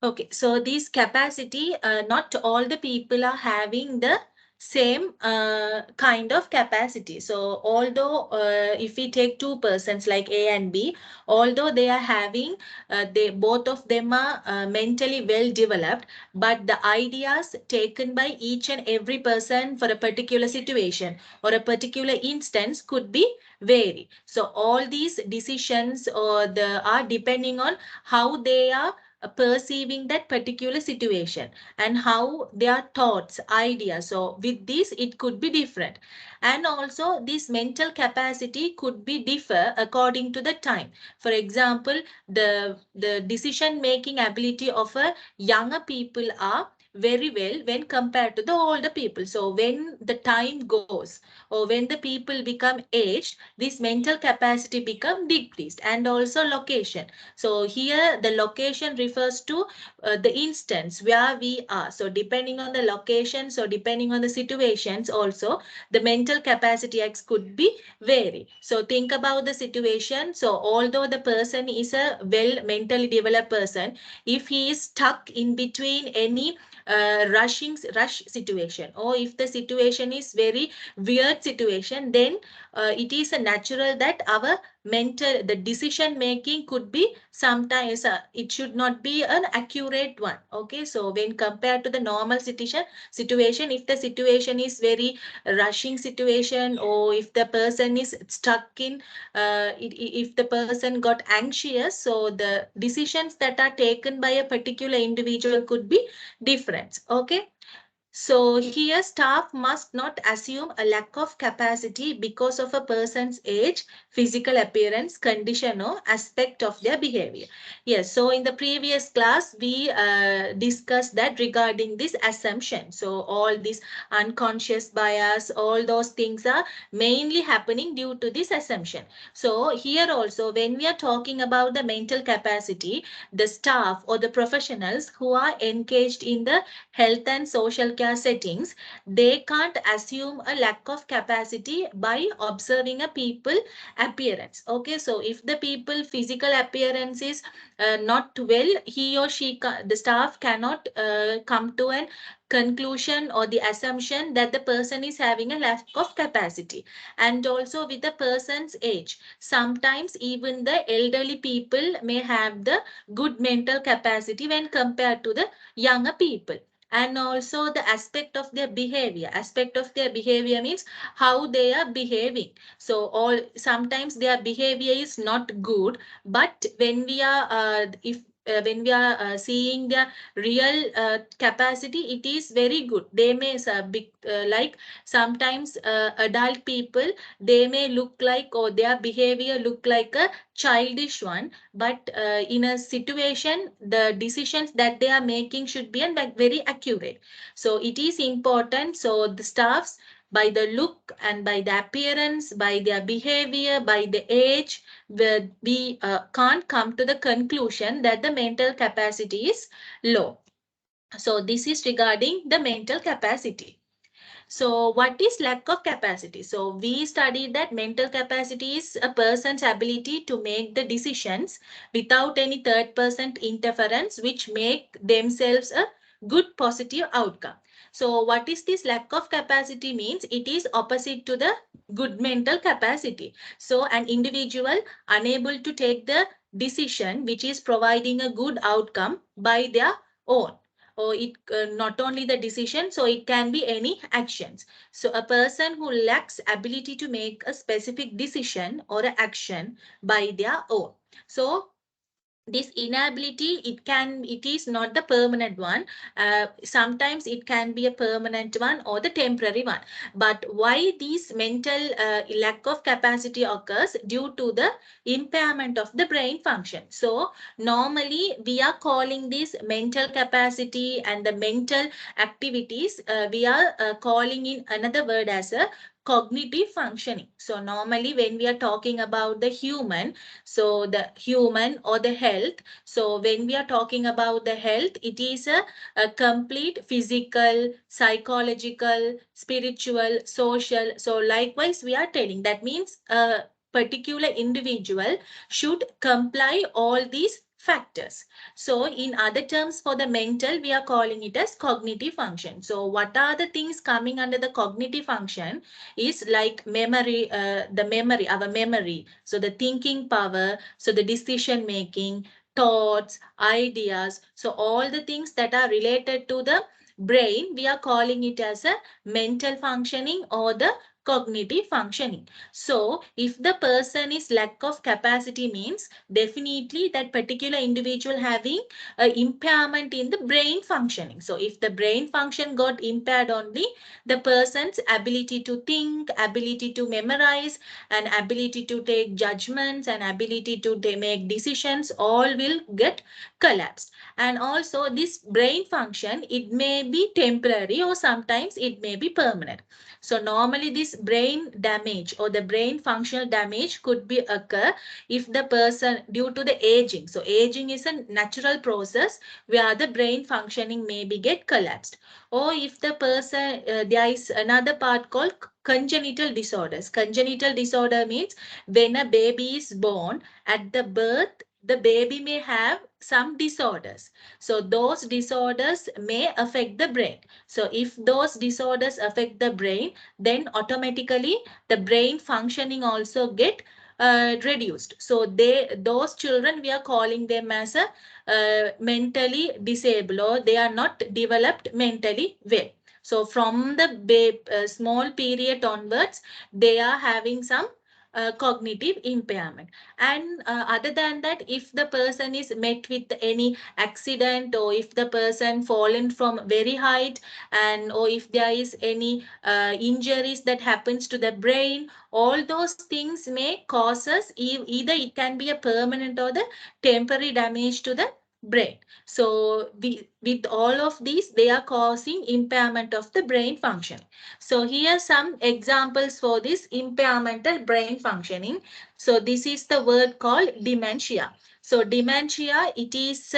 Okay, so this capacity, not all the people are having the same kind of capacity. So although if we take two persons like A and B, although they are having, they both of them are mentally well developed, but the ideas taken by each and every person for a particular situation or a particular instance could be vary. So all these decisions or the are depending on how they are perceiving that particular situation and how their thoughts, ideas. So with this, it could be different. And also this mental capacity could be differ according to the time. For example, the decision making ability of a younger people are very well when compared to the older people. So when the time goes or when the people become aged, this mental capacity become decreased. And also location, so here the location refers to the instance where we are. So depending on the location, so depending on the situations also, the mental capacity X could be vary. So think about the situation. So although the person is a well mentally developed person, if he is stuck in between any rush situation, or if the situation is very weird situation, then it is a natural that our mental the decision making could be sometimes it should not be an accurate one. Okay, so when compared to the normal situation, if the situation is very rushing situation, or if the person is stuck in if the person got anxious, so the decisions that are taken by a particular individual could be different. Okay, so here staff must not assume a lack of capacity because of a person's age, physical appearance, condition or aspect of their behavior. Yes, so in the previous class, we discussed that regarding this assumption. So all this unconscious bias, all those things are mainly happening due to this assumption. So here also, when we are talking about the mental capacity, the staff or the professionals who are engaged in the health and social care settings, they can't assume a lack of capacity by observing a people appearance. Okay, so if the people physical appearance is not well, he or she, the staff cannot come to an conclusion or the assumption that the person is having a lack of capacity. And also with the person's age, sometimes even the elderly people may have the good mental capacity when compared to the younger people. And also the aspect of their behavior means how they are behaving. So all sometimes their behavior is not good, but when we are if when we are seeing their real capacity, it is very good. They may like sometimes adult people, they may look like, or their behavior look like a childish one, but in a situation, the decisions that they are making should be like very accurate. So it is important. So the staffs, by the look and by the appearance, by their behavior, by the age, we can't come to the conclusion that the mental capacity is low. So this is regarding the mental capacity. So what is lack of capacity? So we studied that mental capacity is a person's ability to make the decisions without any third person interference, which make themselves a good positive outcome. So what is this lack of capacity means? It is opposite to the good mental capacity. So an individual unable to take the decision which is providing a good outcome by their own, or it not only the decision, so it can be any actions. So a person who lacks ability to make a specific decision or an action by their own. So this inability, it is not the permanent one. Sometimes it can be a permanent one or the temporary one. But why this mental lack of capacity occurs? Due to the impairment of the brain function. So normally we are calling this mental capacity and the mental activities, we are calling in another word as a cognitive functioning. So normally when we are talking about the human, so the human or the health, so when we are talking about the health, it is a complete physical, psychological, spiritual, social. So likewise we are telling that means a particular individual should comply all these factors. So in other terms, for the mental, we are calling it as cognitive function. So what are the things coming under the cognitive function is like memory, our memory. So the thinking power, so the decision making, thoughts, ideas. So all the things that are related to the brain, we are calling it as a mental functioning or the cognitive functioning. So if the person is lack of capacity means definitely that particular individual having a impairment in the brain functioning. So if the brain function got impaired only, the person's ability to think, ability to memorize, and ability to take judgments and ability to make decisions all will get collapsed. And also this brain function, it may be temporary or sometimes it may be permanent. So normally this brain damage or the brain functional damage could be occur if the person due to the aging. So aging is a natural process where the brain functioning maybe get collapsed. Or if the person, there is another part called congenital disorders. Congenital disorder means when a baby is born, at the birth, the baby may have some disorders. So those disorders may affect the brain. So if those disorders affect the brain, then automatically the brain functioning also get reduced. So those children, we are calling them as a mentally disabled, or they are not developed mentally well. So from the small period onwards, they are having some cognitive impairment. And other than that, if the person is met with any accident, or if the person fallen from very height, and or if there is any injuries that happens to the brain, all those things may cause us either it can be a permanent or the temporary damage to the brain. So with all of these, they are causing impairment of the brain function. So here are some examples for this impairmental brain functioning. So this is the word called dementia. So dementia, it is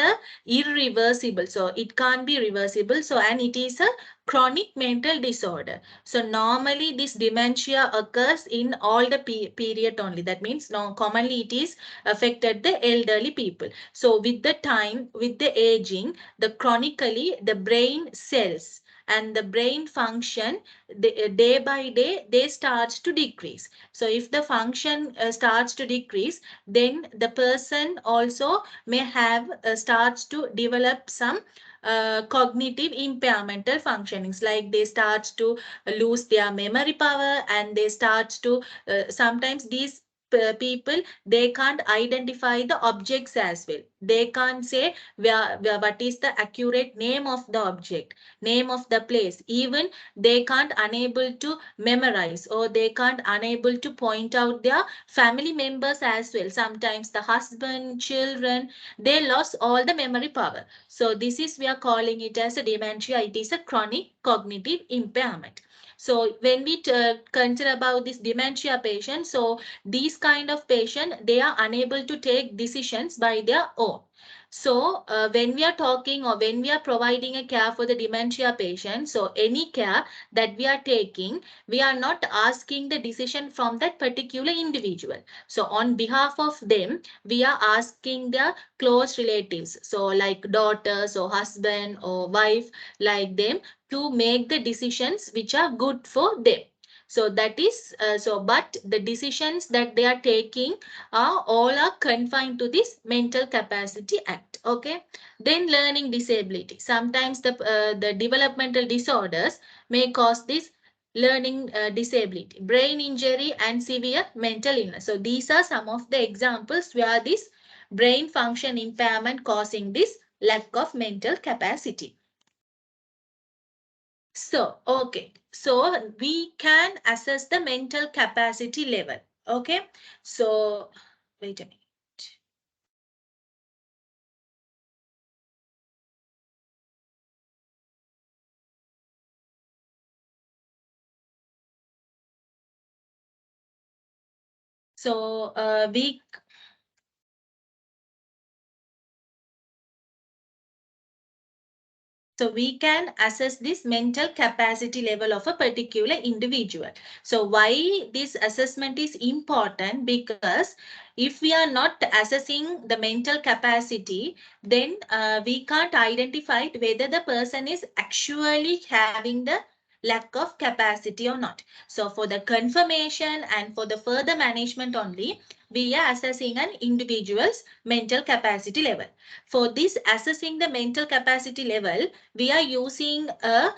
irreversible. So it can't be reversible. So and it is a chronic mental disorder. So normally this dementia occurs in all the period only. That means no, commonly it is affected the elderly people. So with the time, with the aging, the chronically the brain cells and the brain function, day by day they starts to decrease. So if the function starts to decrease, then the person also may have starts to develop some cognitive impairmental functionings, like they start to lose their memory power, and they start to sometimes these people, they can't identify the objects as well. They can't say where what is the accurate name of the object, name of the place. Even they can't unable to memorize, or they can't unable to point out their family members as well. Sometimes the husband, children, they lost all the memory power. So this is, we are calling it as a dementia. It is a chronic cognitive impairment. So when we consider about this dementia patient, so these kind of patient, they are unable to take decisions by their own. So when we are talking or when we are providing a care for the dementia patient, so any care that we are taking, we are not asking the decision from that particular individual. So on behalf of them, we are asking the close relatives, so like daughters or husband or wife, like them, to make the decisions which are good for them. So that is but the decisions that they are taking are all are confined to this Mental Capacity Act. Okay. Then learning disability, sometimes the developmental disorders may cause this learning disability, brain injury, and severe mental illness. So these are some of the examples where this brain function impairment causing this lack of mental capacity. So, okay. So we can assess the mental capacity level. Okay. So, wait a minute. So, So we can assess this mental capacity level of a particular individual. So why this assessment is important? Because if we are not assessing the mental capacity, then we can't identify whether the person is actually having the lack of capacity or not. So for the confirmation and for the further management only, we are assessing an individual's mental capacity level. For this assessing the mental capacity level, we are using a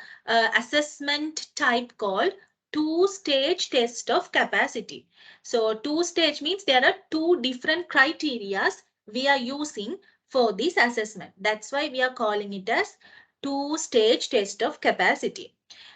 assessment type called two-stage test of capacity. So two-stage means there are two different criterias we are using for this assessment. That's why we are calling it as two-stage test of capacity.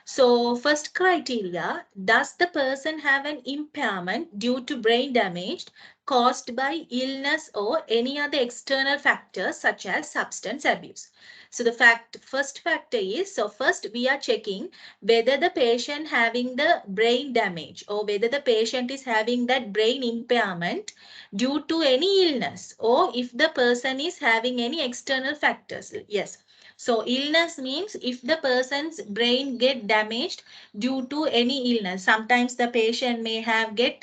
So first criteria, does the person have an impairment due to brain damage caused by illness or any other external factors such as substance abuse? So the first factor is, so first we are checking whether the patient having the brain damage or whether the patient is having that brain impairment due to any illness or if the person is having any external factors. Yes. So illness means if the person's brain get damaged due to any illness. Sometimes the patient may have get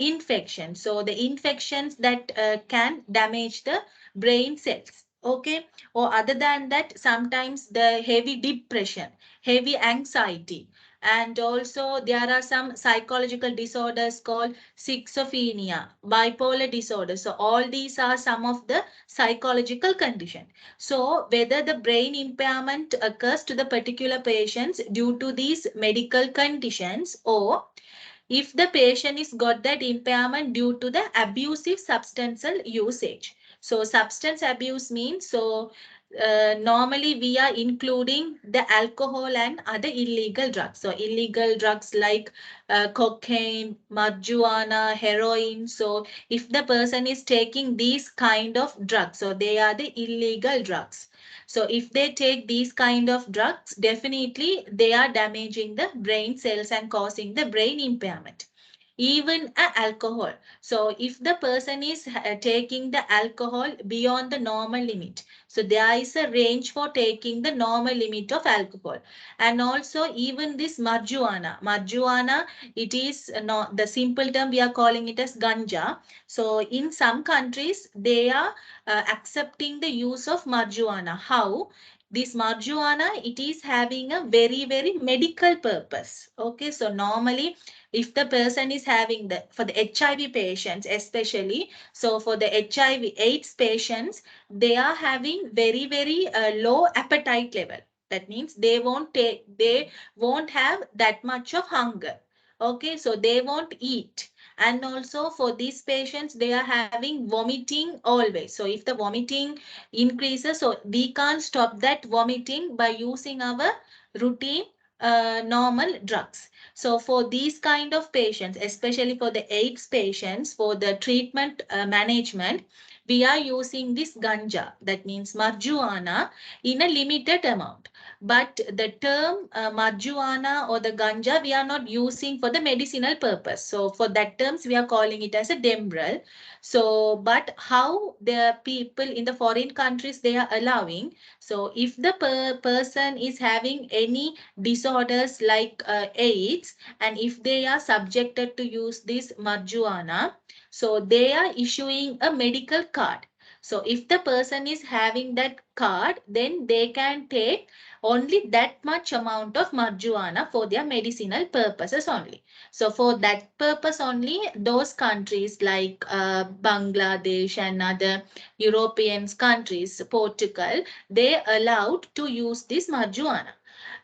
infection. So the infections that can damage the brain cells. Okay. Or other than that, sometimes the heavy depression, heavy anxiety, and also there are some psychological disorders called schizophrenia, bipolar disorder. So all these are some of the psychological conditions. So whether the brain impairment occurs to the particular patients due to these medical conditions or if the patient is got that impairment due to the abusive substantial usage. So substance abuse means, so normally we are including the alcohol and other illegal drugs. So illegal drugs like cocaine, marijuana, heroin. So if the person is taking these kind of drugs, so they are the illegal drugs. So if they take these kind of drugs, definitely they are damaging the brain cells and causing the brain impairment. Even alcohol. So if the person is taking the alcohol beyond the normal limit, so there is a range for taking the normal limit of alcohol. And also even this marijuana. Marijuana, it is not the simple term, we are calling it as ganja. So in some countries, they are accepting the use of marijuana. How? This marijuana, it is having a very, very medical purpose. Okay, so normally if the person is having the, for the HIV patients especially, so for the HIV AIDS patients, they are having very, very low appetite level. That means they won't have that much of hunger. Okay, so they won't eat. And also for these patients, they are having vomiting always. So if the vomiting increases, so we can't stop that vomiting by using our routine normal drugs. So for these kind of patients, especially for the AIDS patients, for the treatment management, we are using this ganja, that means marijuana, in a limited amount. But the term marijuana or the ganja, we are not using for the medicinal purpose. So for that terms, we are calling it as a Demerol. So, but how the people in the foreign countries, they are allowing. So if the person is having any disorders like AIDS, and if they are subjected to use this marijuana, so they are issuing a medical card. So if the person is having that card, then they can take only that much amount of marijuana for their medicinal purposes only. So for that purpose only, those countries like Bangladesh and other European countries, Portugal, they allowed to use this marijuana.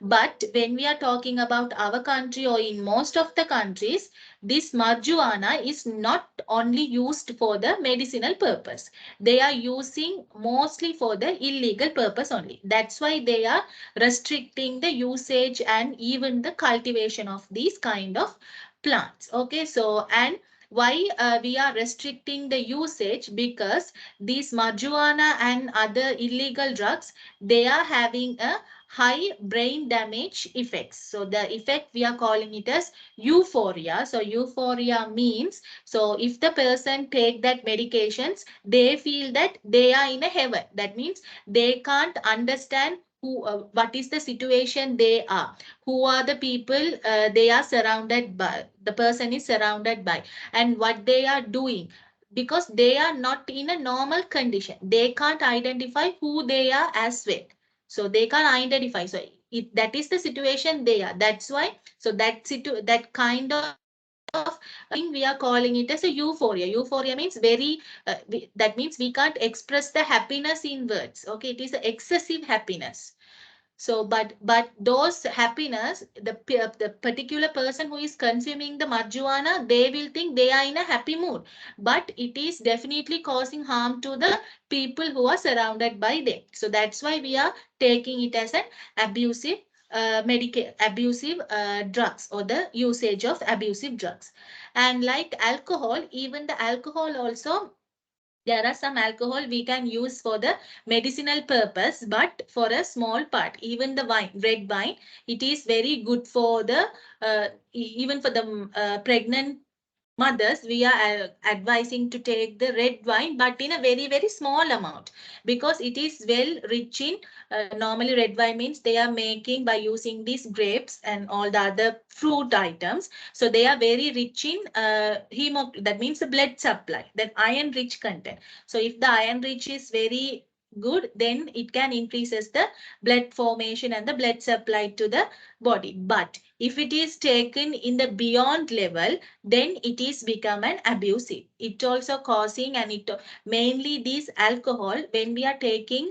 But when we are talking about our country or in most of the countries, this marijuana is not only used for the medicinal purpose. They are using mostly for the illegal purpose only. That's why they are restricting the usage and even the cultivation of these kind of plants. Okay, so and why we are restricting the usage? Because these marijuana and other illegal drugs, they are having a high brain damage effects. So the effect we are calling it as euphoria. So euphoria means, so if the person take that medications, they feel that they are in a heaven. That means they can't understand what is the situation they are, who are the people they are surrounded by, the person is surrounded by, and what they are doing, because they are not in a normal condition, they can't identify who they are as well. So they can't identify, so that is the situation they are, that's why. So that kind of thing we are calling it as a euphoria. Euphoria means very that means we can't express the happiness in words. Okay, it is excessive happiness. So but those happiness, the particular person who is consuming the marijuana, they will think they are in a happy mood, but it is definitely causing harm to the people who are surrounded by them. So that's why we are taking it as an abusive abusive drugs, or the usage of abusive drugs. And like alcohol, even the alcohol also, there are some alcohol we can use for the medicinal purpose, but for a small part. Even the wine, red wine, it is very good for the even for the pregnant mothers, we are advising to take the red wine, but in a very small amount, because it is well rich in normally red wine means they are making by using these grapes and all the other fruit items. So they are very rich in that means the blood supply, that iron rich content. So if the iron rich is very good, then it can increases the blood formation and the blood supply to the body. But if it is taken in the beyond level, then it is become an abusive. It also causing, and it mainly these alcohol, when we are taking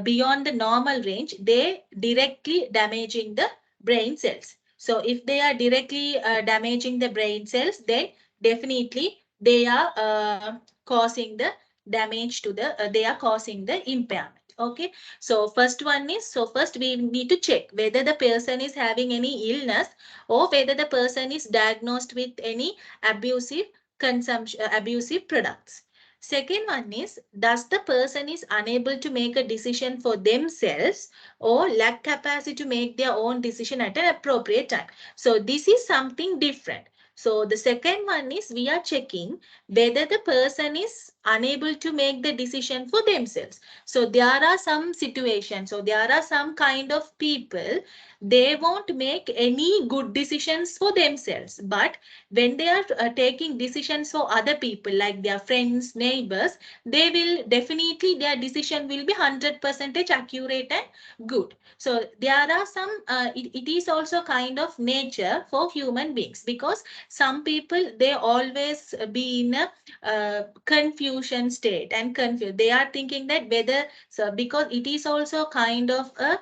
beyond the normal range, they directly damaging the brain cells. So if they are directly damaging the brain cells, then definitely they are causing the damage to the they are causing the impairment. Okay, so first one is, so first we need to check whether the person is having any illness, or whether the person is diagnosed with any abusive consumption, abusive products. Second one is, does the person is unable to make a decision for themselves, or lack capacity to make their own decision at an appropriate time. So this is something different. So the second one is, we are checking whether the person is unable to make the decision for themselves. So there are some situations, so there are some kind of people, they won't make any good decisions for themselves, but when they are taking decisions for other people like their friends, neighbors, they will definitely, their decision will be 100% accurate and good. So there are some it is also kind of nature for human beings, because some people, they always be in a confusion state and confused, they are thinking that whether, so because it is also kind of a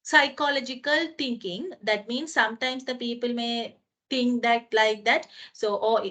psychological thinking, that means sometimes the people may think that like that. So, or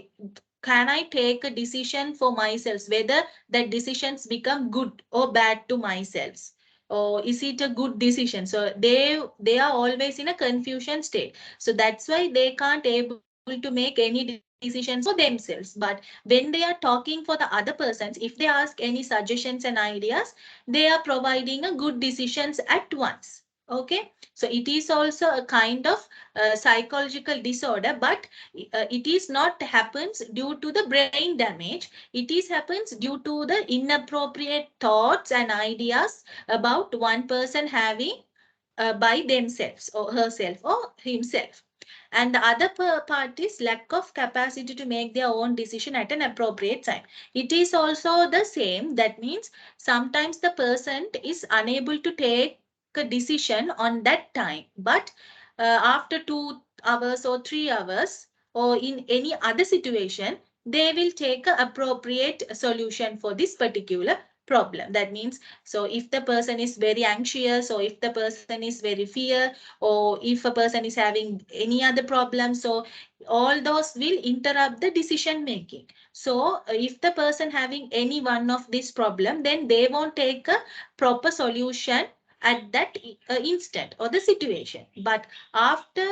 can I take a decision for myself, whether that decisions become good or bad to myself, or is it a good decision? So they are always in a confusion state, so that's why they can't able to make any decisions for themselves. But when they are talking for the other persons, if they ask any suggestions and ideas, they are providing a good decisions at once. Okay, so it is also a kind of psychological disorder, but it is not happens due to the brain damage. It is happens due to the inappropriate thoughts and ideas about one person having by themselves, or herself, or himself. And the other part is lack of capacity to make their own decision at an appropriate time. It is also the same. That means sometimes the person is unable to take a decision on that time, but after 2 hours or 3 hours, or in any other situation, they will take an appropriate solution for this particular problem. That means, so if the person is very anxious, or if the person is very fear, or if a person is having any other problem, so all those will interrupt the decision making. So if the person having any one of this problem, then they won't take a proper solution at that instant or the situation. But after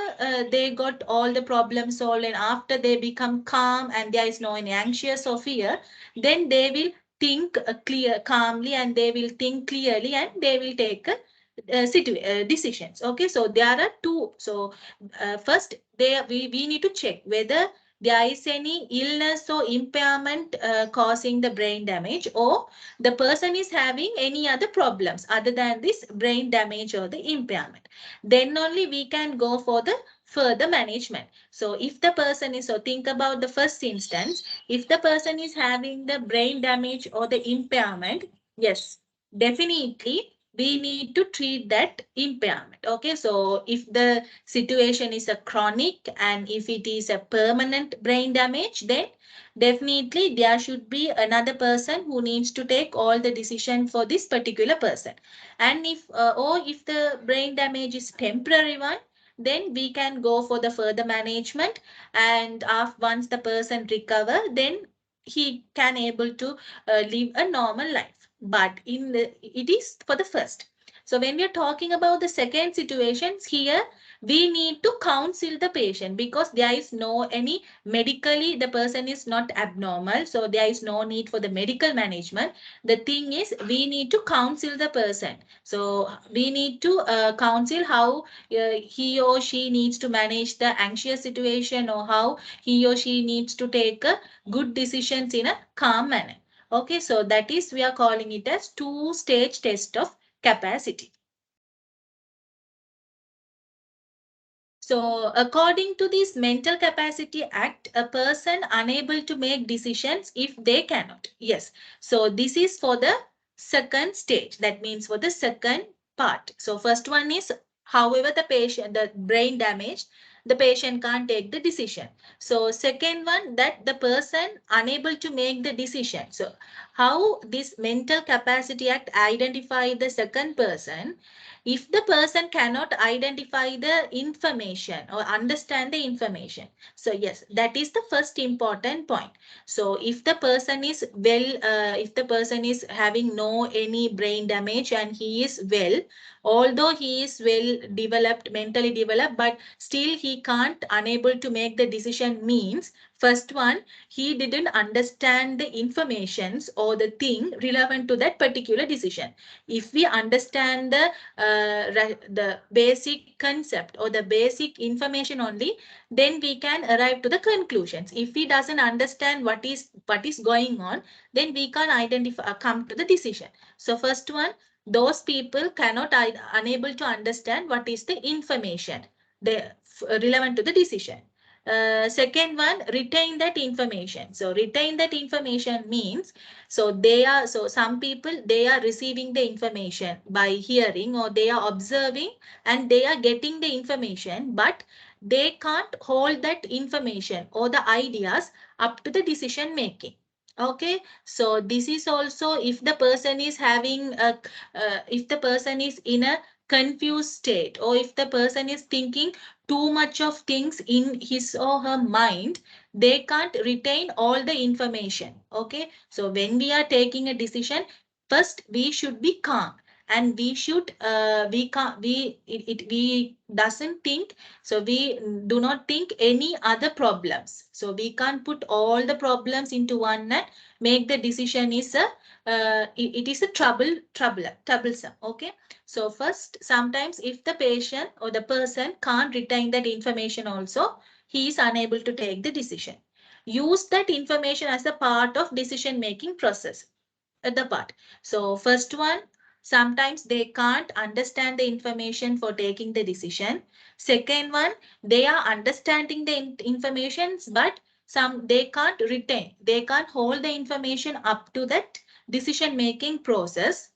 they got all the problems solved, and after they become calm and there is no any anxious or fear, then they will think calmly, and they will think clearly, and they will take decisions. Okay, so there are two. So first we need to check whether there is any illness or impairment causing the brain damage, or the person is having any other problems other than this brain damage or the impairment, then only we can go for the further management. So if the person is, so think about the first instance, if the person is having the brain damage or the impairment, yes, definitely we need to treat that impairment. Okay, so if the situation is a chronic and if it is a permanent brain damage, then definitely there should be another person who needs to take all the decision for this particular person. And if or if the brain damage is temporary one, then we can go for the further management, and once the person recover, then he can able to live a normal life. But it is for the first. So when we are talking about the second situations here, we need to counsel the patient, because there is no any medically the person is not abnormal, so there is no need for the medical management. The thing is we need to counsel the person. So we need to counsel how he or she needs to manage the anxious situation, or how he or she needs to take good decisions in a calm manner. Okay, so that is we are calling it as two-stage test of capacity. So, according to this Mental Capacity Act, a person unable to make decisions if they cannot. Yes. So, this is for the second stage. That means for the second part. So, first one is, however, the patient, the brain damage, the patient can't take the decision. So, second one, that the person unable to make the decision. So, how this Mental Capacity Act identify the second person? If the person cannot identify the information or understand the information. So yes, that is the first important point. So if the person is well, if the person is having no any brain damage and he is well, although he is well developed, mentally developed, but still he can't unable to make the decision, means first one, he didn't understand the informations or the thing relevant to that particular decision. If we understand the basic concept or the basic information only, then we can arrive to the conclusions. If we doesn't understand what is going on, then we can identify come to the decision. So first one, those people cannot unable to understand what is the information relevant to the decision. Second one, retain that information. So retain that information means, so they are, so some people, they are receiving the information by hearing, or they are observing and they are getting the information, but they can't hold that information or the ideas up to the decision making. Okay, so this is also if the person is having a, if the person is in a confused state, or if the person is thinking too much of things in his or her mind, they can't retain all the information. Okay, so when we are taking a decision, first we should be calm, and we should we can't we it we doesn't think, so we do not think any other problems, so we can't put all the problems into one and make the decision is a it is a troublesome. Okay, so first, sometimes if the patient or the person can't retain that information also, he is unable to take the decision. Use that information as a part of decision making process at the part. So first one, sometimes they can't understand the information for taking the decision. Second one, they are understanding the informations, but they can't retain, they can't hold the information up to that decision making process.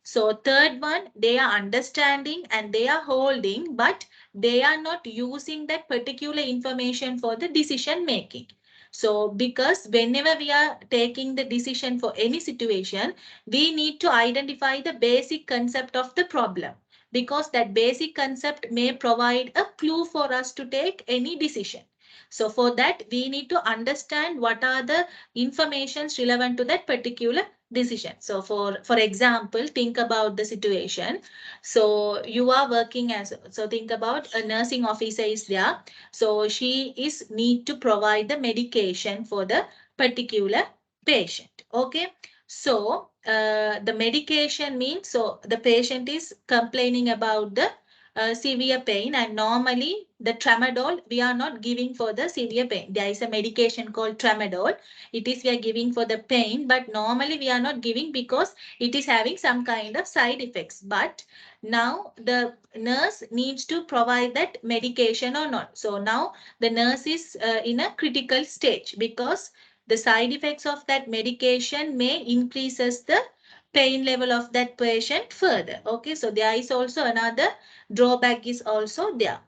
So third one, they are understanding and they are holding, but they are not using that particular information for the decision making. So because whenever we are taking the decision for any situation, we need to identify the basic concept of the problem, because that basic concept may provide a clue for us to take any decision. So for that, we need to understand what are the informations relevant to that particular decision. So for example, think about the situation. So you are working as, so think about a nursing officer is there. So she is need to provide the medication for the particular patient. Okay. So the medication means, so the patient is complaining about the severe pain, and normally the tramadol we are not giving for the severe pain. There is a medication called tramadol. It is we are giving for the pain, but normally we are not giving because it is having some kind of side effects. But now the nurse needs to provide that medication or not. So now the nurse is in a critical stage because the side effects of that medication may increases the pain level of that patient further. Okay, so there is also another drawback is also there.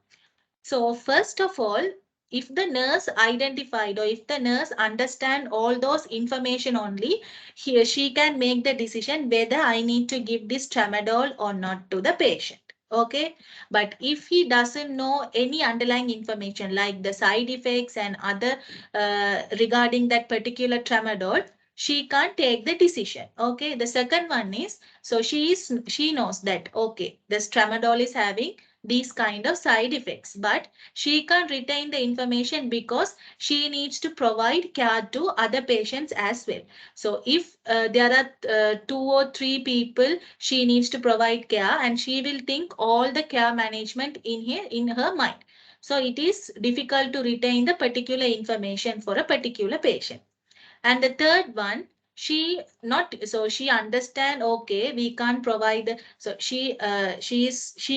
So first of all, if the nurse identified or if the nurse understand all those information only, he or she can make the decision whether I need to give this tramadol or not to the patient. Okay, but if he doesn't know any underlying information like the side effects and other regarding that particular tramadol, she can't take the decision. Okay, the second one is, so she knows that okay, this tramadol is having these kind of side effects, but she can't retain the information because she needs to provide care to other patients as well. So if there are 2 or 3 people she needs to provide care, and she will think all the care management in her mind. So it is difficult to retain the particular information for a particular patient. And the third one, she not so she understand okay we can't provide so she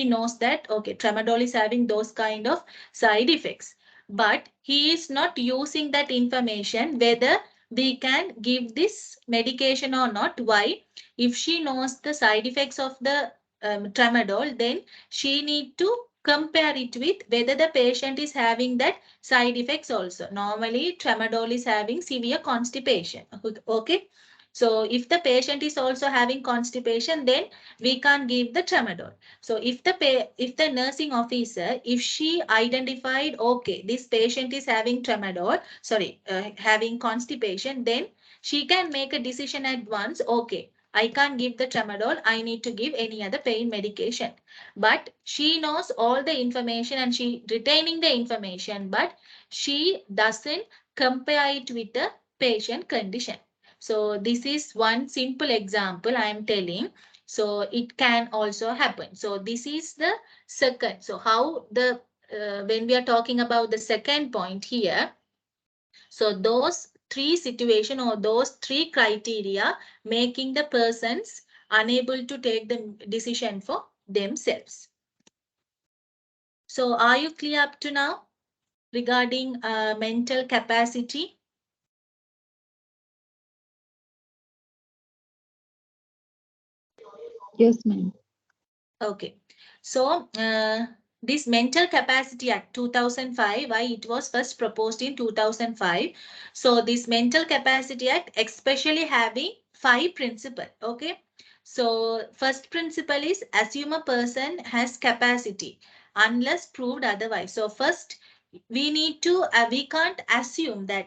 knows that okay tramadol is having those kind of side effects, but he is not using that information whether we can give this medication or not. Why? If she knows the side effects of the tramadol, then she need to compare it with whether the patient is having that side effects also. Normally, tramadol is having severe constipation. Okay. So if the patient is also having constipation, then we can't give the tramadol. So if the nursing officer, if she identified, okay, this patient is having tramadol, sorry, having constipation, then she can make a decision at once. Okay, I can't give the tramadol. I need to give any other pain medication. But she knows all the information and she retaining the information, but she doesn't compare it with the patient condition. So this is one simple example I am telling. So it can also happen. So this is the second. So how the when we are talking about the second point here, so those 3 situation or those 3 criteria making the persons unable to take the decision for themselves. So are you clear up to now regarding mental capacity? Yes, ma'am. Okay. So this Mental Capacity Act 2005, why it was first proposed in 2005. So this Mental Capacity Act especially having 5 principles. Okay. So first principle is assume a person has capacity unless proved otherwise. So first we need to, we can't assume that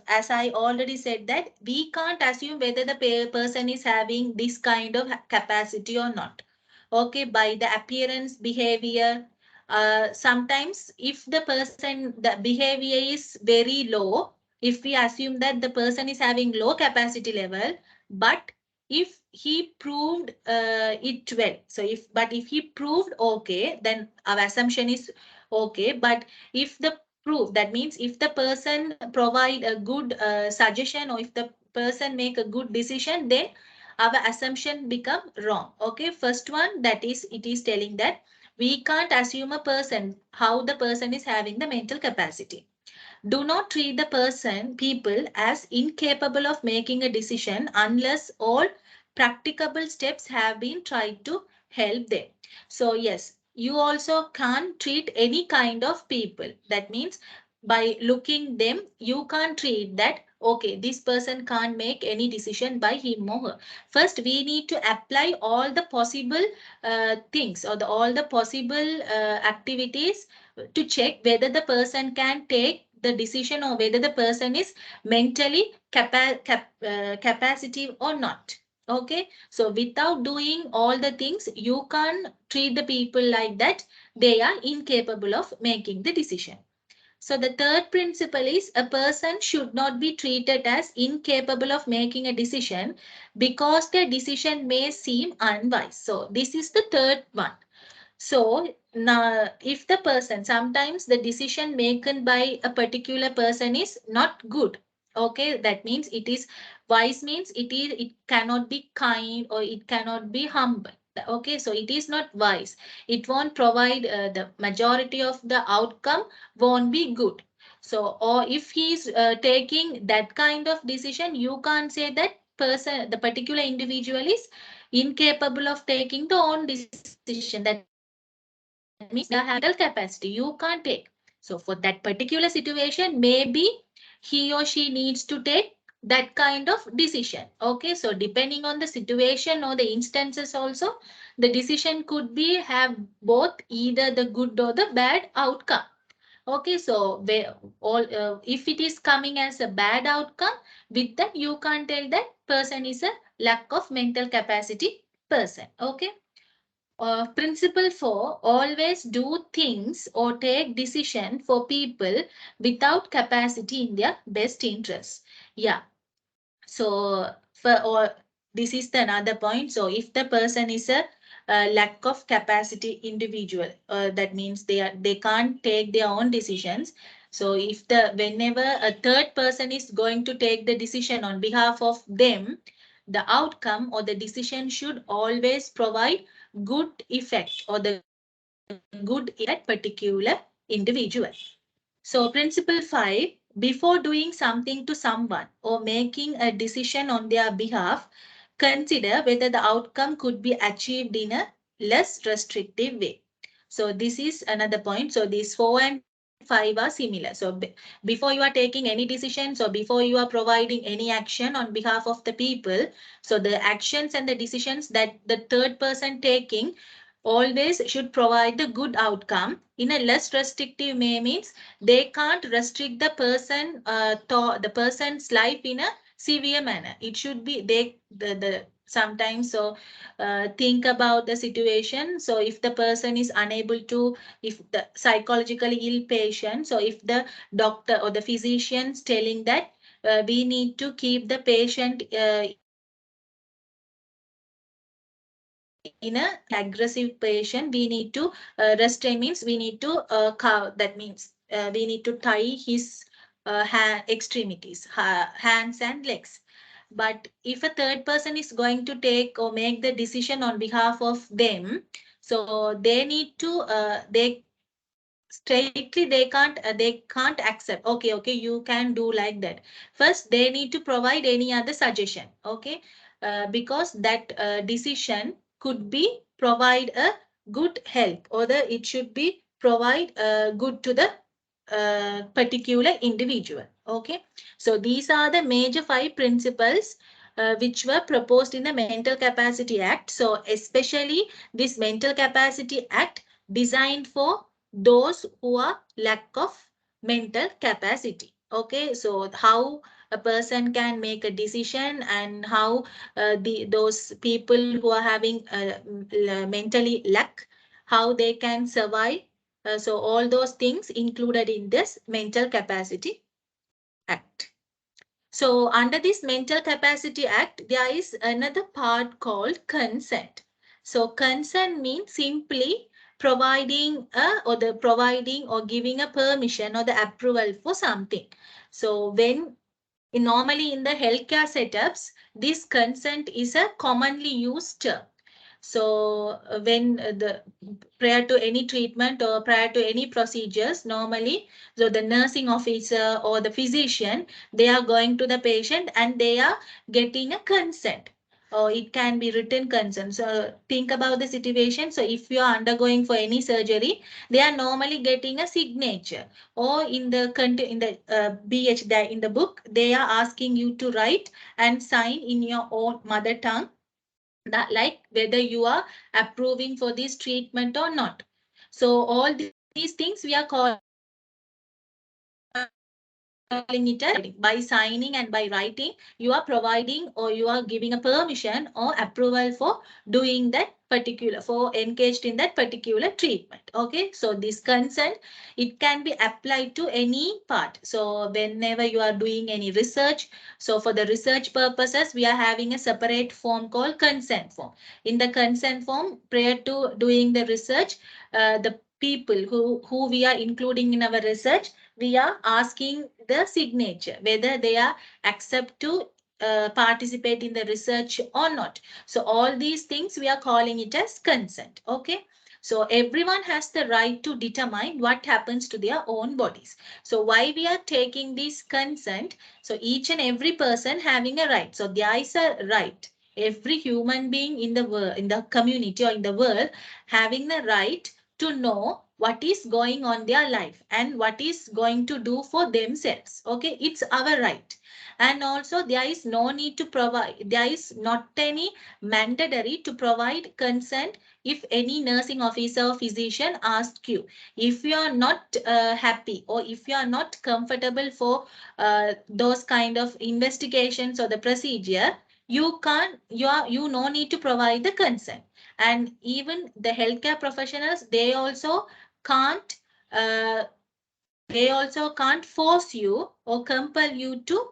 as I already said that we can't assume whether the person is having this kind of capacity or not. Okay, by the appearance, behavior. Sometimes if the person, the behavior is very low, if we assume that the person is having low capacity level, but if he proved it well, so if he proved okay, then our assumption is okay. But if the proof, that means if the person provide a good suggestion, or if the person make a good decision, then our assumption become wrong. Okay, first one, that is it is telling that we can't assume a person how the person is having the mental capacity. Do not treat the people as incapable of making a decision unless all practicable steps have been tried to help them. So yes, you also can't treat any kind of people. That means by looking them, you can't treat that, okay, this person can't make any decision by him or her. First, we need to apply all the possible things, or all the possible activities to check whether the person can take the decision, or whether the person is mentally capacity or not. Okay, so without doing all the things, you can't treat the people like that they are incapable of making the decision. So the third principle is a person should not be treated as incapable of making a decision because their decision may seem unwise. So this is the third one. So now, if the person, sometimes the decision making by a particular person is not good. Okay, that means it is wise, means it cannot be kind or it cannot be humble. Okay, so it is not wise. It won't provide the majority of the outcome won't be good. So, or if he's taking that kind of decision, you can't say that person, the particular individual is incapable of taking the own decision. That means they are having the mental capacity. You can't take. So for that particular situation, maybe he or she needs to take that kind of decision. Okay, so depending on the situation or the instances also, the decision could be have both either the good or the bad outcome. Okay, so if it is coming as a bad outcome, with that you can't tell that person is a lack of mental capacity person. Okay. Principle 4, always do things or take decision for people without capacity in their best interest. Yeah. So for or this is the another point. So if the person is a lack of capacity individual, that means they can't take their own decisions. So if the whenever a third person is going to take the decision on behalf of them, the outcome or the decision should always provide good effect or the good impact on that particular individual. So, principle 5, before doing something to someone or making a decision on their behalf, consider whether the outcome could be achieved in a less restrictive way. So, this is another point. So, these 4 and 5 are similar. So, before you are taking any decisions or before you are providing any action on behalf of the people, so the actions and the decisions that the third person taking always should provide the good outcome in a less restrictive way, means they can't restrict the person the person's life in a severe manner. It should be the sometimes, so think about the situation. So if the person is unable to, if the psychologically ill patient, so if the doctor or the physician's telling that we need to keep the patient in a aggressive patient, we need to restrain, means we need to that means we need to tie his extremities, hands and legs. But if a third person is going to take or make the decision on behalf of them, so they need to they straightly they can't accept, okay, you can do like that. First they need to provide any other suggestion. Okay, because that decision could be provide a good help, or the it should be provide good to the particular individual. Okay, so these are the major 5 principles which were proposed in the Mental Capacity Act. So especially this Mental Capacity Act designed for those who are lack of mental capacity. Okay, so how a person can make a decision, and how those people who are having mentally lack, how they can survive. So all those things included in this Mental Capacity Act. So under this Mental Capacity Act, there is another part called consent. So consent means simply providing or giving a permission or the approval for something. So when normally in the healthcare setups, this consent is a commonly used term. So when the prior to any treatment or prior to any procedures, normally, so the nursing officer or the physician, they are going to the patient and they are getting a consent. Or it can be written consent. So think about the situation. So if you are undergoing for any surgery, they are normally getting a signature. Or in the in the book, they are asking you to write and sign in your own mother tongue, that like whether you are approving for this treatment or not. So all these things we are calling as consent. calling it as by signing and by writing, you are providing or you are giving a permission or approval for doing that particular, for engaged in that particular treatment. Okay, so this consent, it can be applied to any part. So whenever you are doing any research, so for the research purposes, we are having a separate form called consent form. In the consent form, prior to doing the research, the people who we are including in our research, we are asking the signature whether they are accept to participate in the research or not. So all these things we are calling it as consent. Okay. So everyone has the right to determine what happens to their own bodies. So why we are taking this consent? So each and every person having a right. So there is a right. Every human being in the world, in the community or in the world, having the right to know what is going on their life and what is going to do for themselves. Okay, it's our right. And also there is no need to provide, there is not any mandatory to provide consent if any nursing officer or physician asks you. If you are not happy or if you are not comfortable for those kind of investigations or the procedure, you can't, you no need to provide the consent. And even the healthcare professionals, can't uh, they also can't force you or compel you to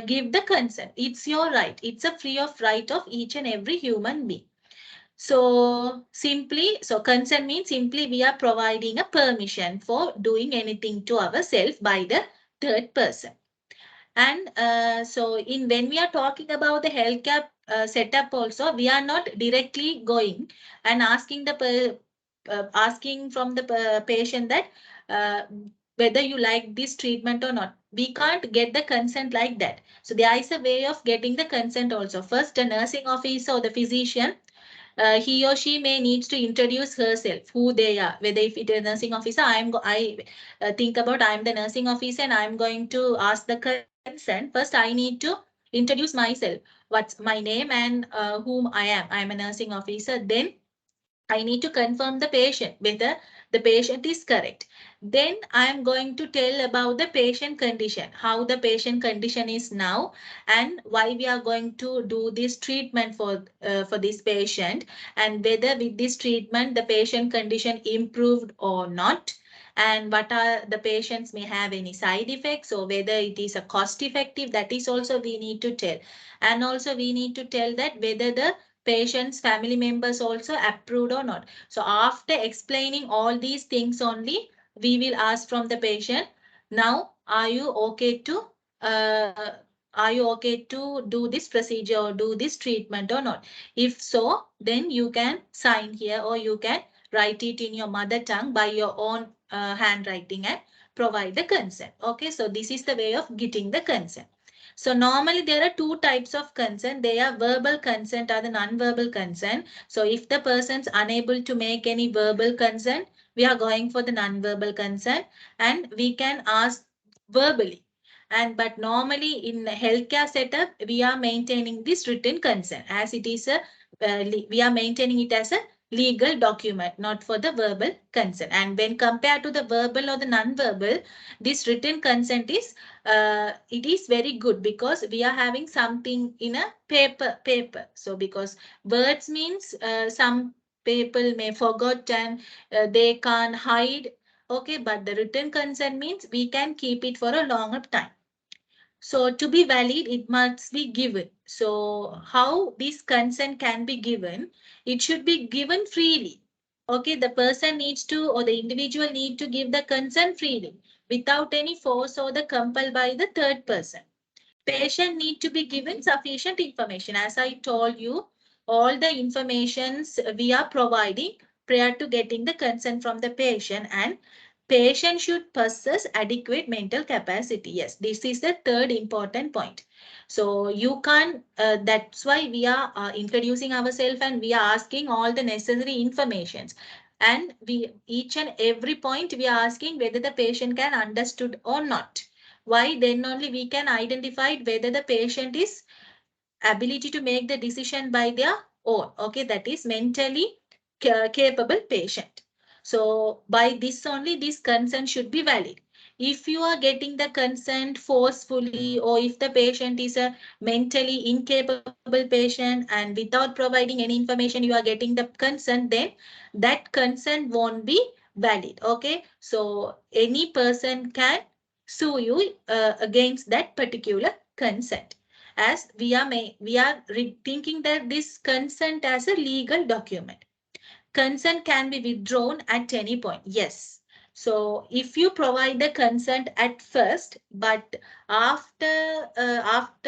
give the consent. It's your right. It's a free of right of each and every human being. So simply, so consent means simply we are providing a permission for doing anything to ourselves by the third person. And so in when we are talking about the healthcare setup also, we are not directly going and asking asking from the patient that uh, whether you like this treatment or not. We can't get the consent like that. So there is a way of getting the consent also. First, the nursing officer or the physician, he or she may needs to introduce herself, who they are, whether if it is a nursing officer, I think about I'm the nursing officer and I'm going to ask the consent. First, I need to introduce myself, what's my name and whom I am. I'm a nursing officer. Then I need to confirm the patient, whether the patient is correct. Then I am going to tell about the patient condition, how the patient condition is now, and why we are going to do this treatment for this patient, and whether with this treatment the patient condition improved or not, and what are the patients may have any side effects, or whether it is a cost effective, that is also we need to tell. And also we need to tell that whether the patient's family members also approved or not. So after explaining all these things only, we will ask from the patient, now uh, are you okay to do this procedure or do this treatment or not? If so, then you can sign here or you can write it in your mother tongue by your own handwriting and provide the consent. Okay, so this is the way of getting the consent. So normally there are two types of consent. They are verbal consent or the non-verbal consent. So if the person's unable to make any verbal consent, we are going for the non-verbal consent and we can ask verbally. And but normally in healthcare setup, we are maintaining this written consent as it is we are maintaining it as a legal document, not for the verbal consent. And when compared to the verbal or the non-verbal, this written consent is it is very good because we are having something in a paper. So because words means some people may forget and they can't hide. Okay, but the written consent means we can keep it for a longer time. So to be valid, it must be given. So how this consent can be given? It should be given freely. Okay, the person needs to or the individual need to give the consent freely without any force or the compel by the third person. Patient need to be given sufficient information. As I told you, all the informations we are providing prior to getting the consent from the patient, and patient should possess adequate mental capacity. Yes, this is the third important point. So you can't, that's why we are introducing ourselves and we are asking all the necessary informations. And we each and every point we are asking whether the patient can understood or not. Why? Then only we can identify whether the patient is ability to make the decision by their own. Okay, that is mentally capable patient. So by this only this consent should be valid. if you are getting the consent forcefully, or if the patient is a mentally incapable patient and without providing any information you are getting the consent, then that consent won't be valid. Okay, so any person can sue you against that particular consent, as we are thinking that this consent as a legal document. Consent can be withdrawn at any point. Yes. So if you provide the consent at first, but after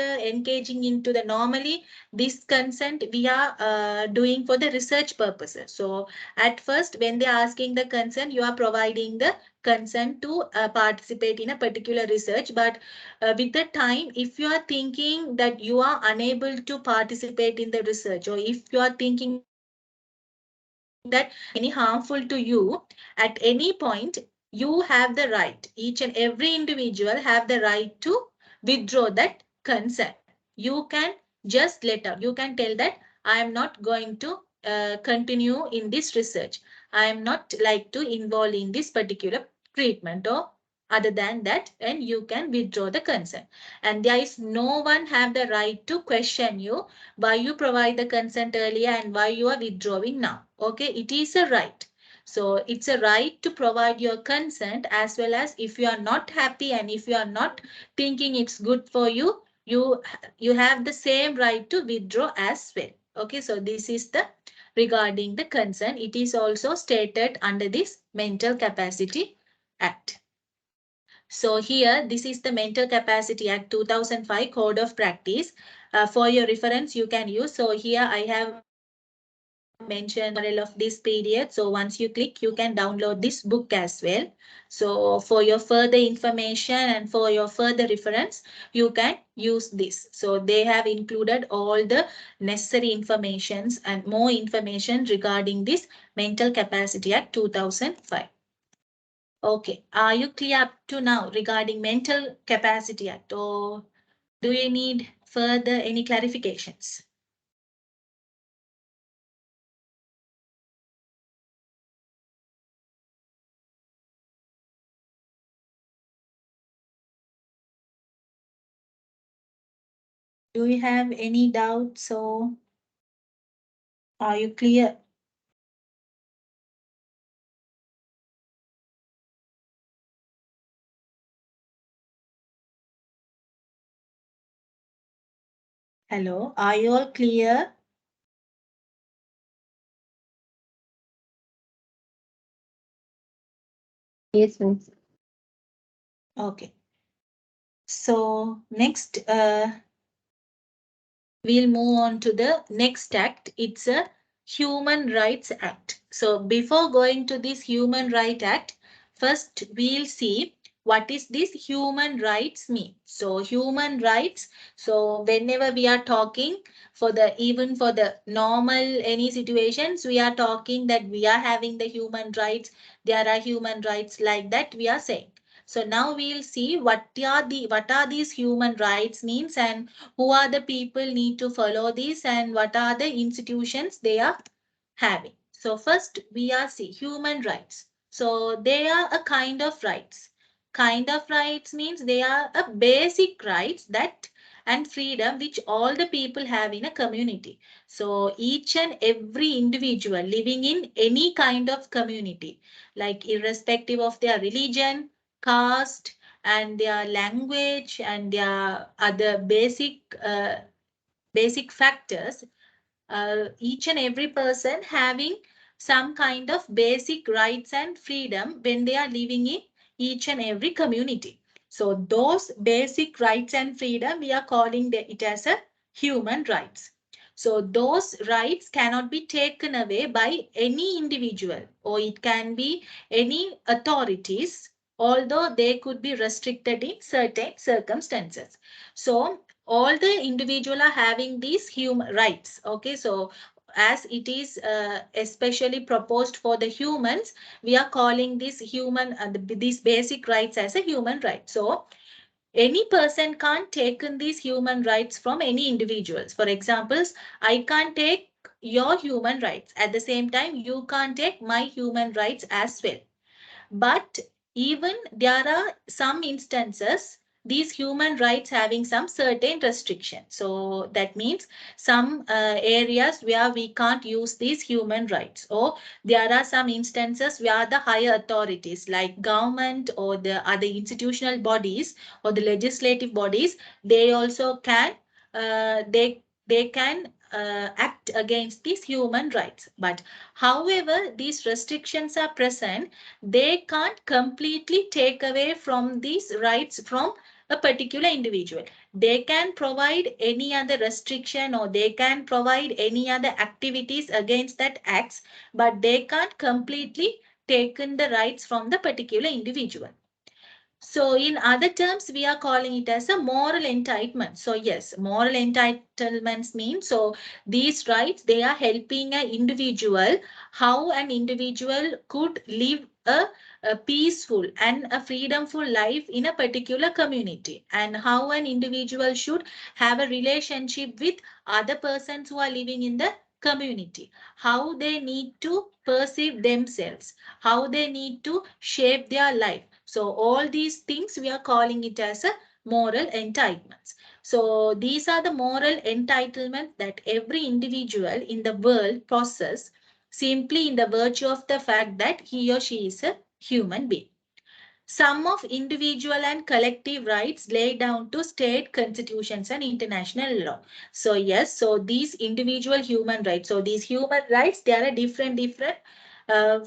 engaging into the normally, this consent we are doing for the research purposes. So at first, when they are asking the consent, you are providing the consent to participate in a particular research. But with the time, if you are thinking that you are unable to participate in the research, or if you are thinking that any harmful to you, at any point, you have the right. Each and every individual have the right to withdraw that consent. You can just let out. You can tell that I am not going to continue in this research. I am not like to involve in this particular treatment, or other than that, and you can withdraw the consent. And there is no one have the right to question you why you provide the consent earlier and why you are withdrawing now. Okay, it is a right. So it's a right to provide your consent, as well as if you are not happy and if you are not thinking it's good for you, you have the same right to withdraw as well. Okay, so this is the regarding the consent. It is also stated under this Mental Capacity Act. So here, this is the Mental Capacity Act 2005 Code of Practice. For your reference, you can use. So here I have mentioned the URL of this PDF. So once you click, you can download this book as well. So for your further information and for your further reference, you can use this. So they have included all the necessary informations and more information regarding this Mental Capacity Act 2005. Okay, are you clear up to now regarding Mental Capacity Act, or do you need further any clarifications? Do you have any doubts, or are you clear? Hello, are you all clear? Yes, miss. Okay. So next, we'll move on to the next act. It's a Human Rights Act. So before going to this Human Rights Act, first we'll see what is this human rights mean. So human rights, so whenever we are talking for the, even for the normal any situations, we are talking that we are having the human rights, there are human rights, like that we are saying. So now we'll see what are these human rights means, and who are the people need to follow this, and what are the institutions they are having. So first we are see human rights. So they are a kind of rights. Kind of rights means they are a basic rights that and freedom which all the people have in a community. So each and every individual living in any kind of community, like irrespective of their religion, caste, and their language and their other basic factors, each and every person having some kind of basic rights and freedom when they are living in each and every community. So those basic rights and freedom, we are calling it as a human rights. So those rights cannot be taken away by any individual, or it can be any authorities, although they could be restricted in certain circumstances. So all the individual are having these human rights. Okay, so as it is especially proposed for the humans, we are calling this human these basic rights as a human right. So any person can't take in these human rights from any individuals. For examples, I can't take your human rights, at the same time you can't take my human rights as well. But even there are some instances these human rights having some certain restrictions. So that means some areas where we can't use these human rights, or there are some instances where the higher authorities like government or the other institutional bodies or the legislative bodies, they also can they can act against these human rights. But however these restrictions are present, they can't completely take away from these rights from a particular individual. They can provide any other restriction or they can provide any other activities against that acts, but they can't completely take in the rights from the particular individual. So in other terms, we are calling it as a moral entitlement. So yes, moral entitlements mean, so these rights, they are helping an individual, how an individual could live a peaceful and a freedomful life in a particular community, and how an individual should have a relationship with other persons who are living in the community, how they need to perceive themselves, how they need to shape their life. So all these things we are calling it as a moral entitlements. So these are the moral entitlements that every individual in the world possesses simply in the virtue of the fact that he or she is a human being. Some of individual and collective rights laid down to state constitutions and international law. So yes, so these individual human rights, so these human rights, there are different uh,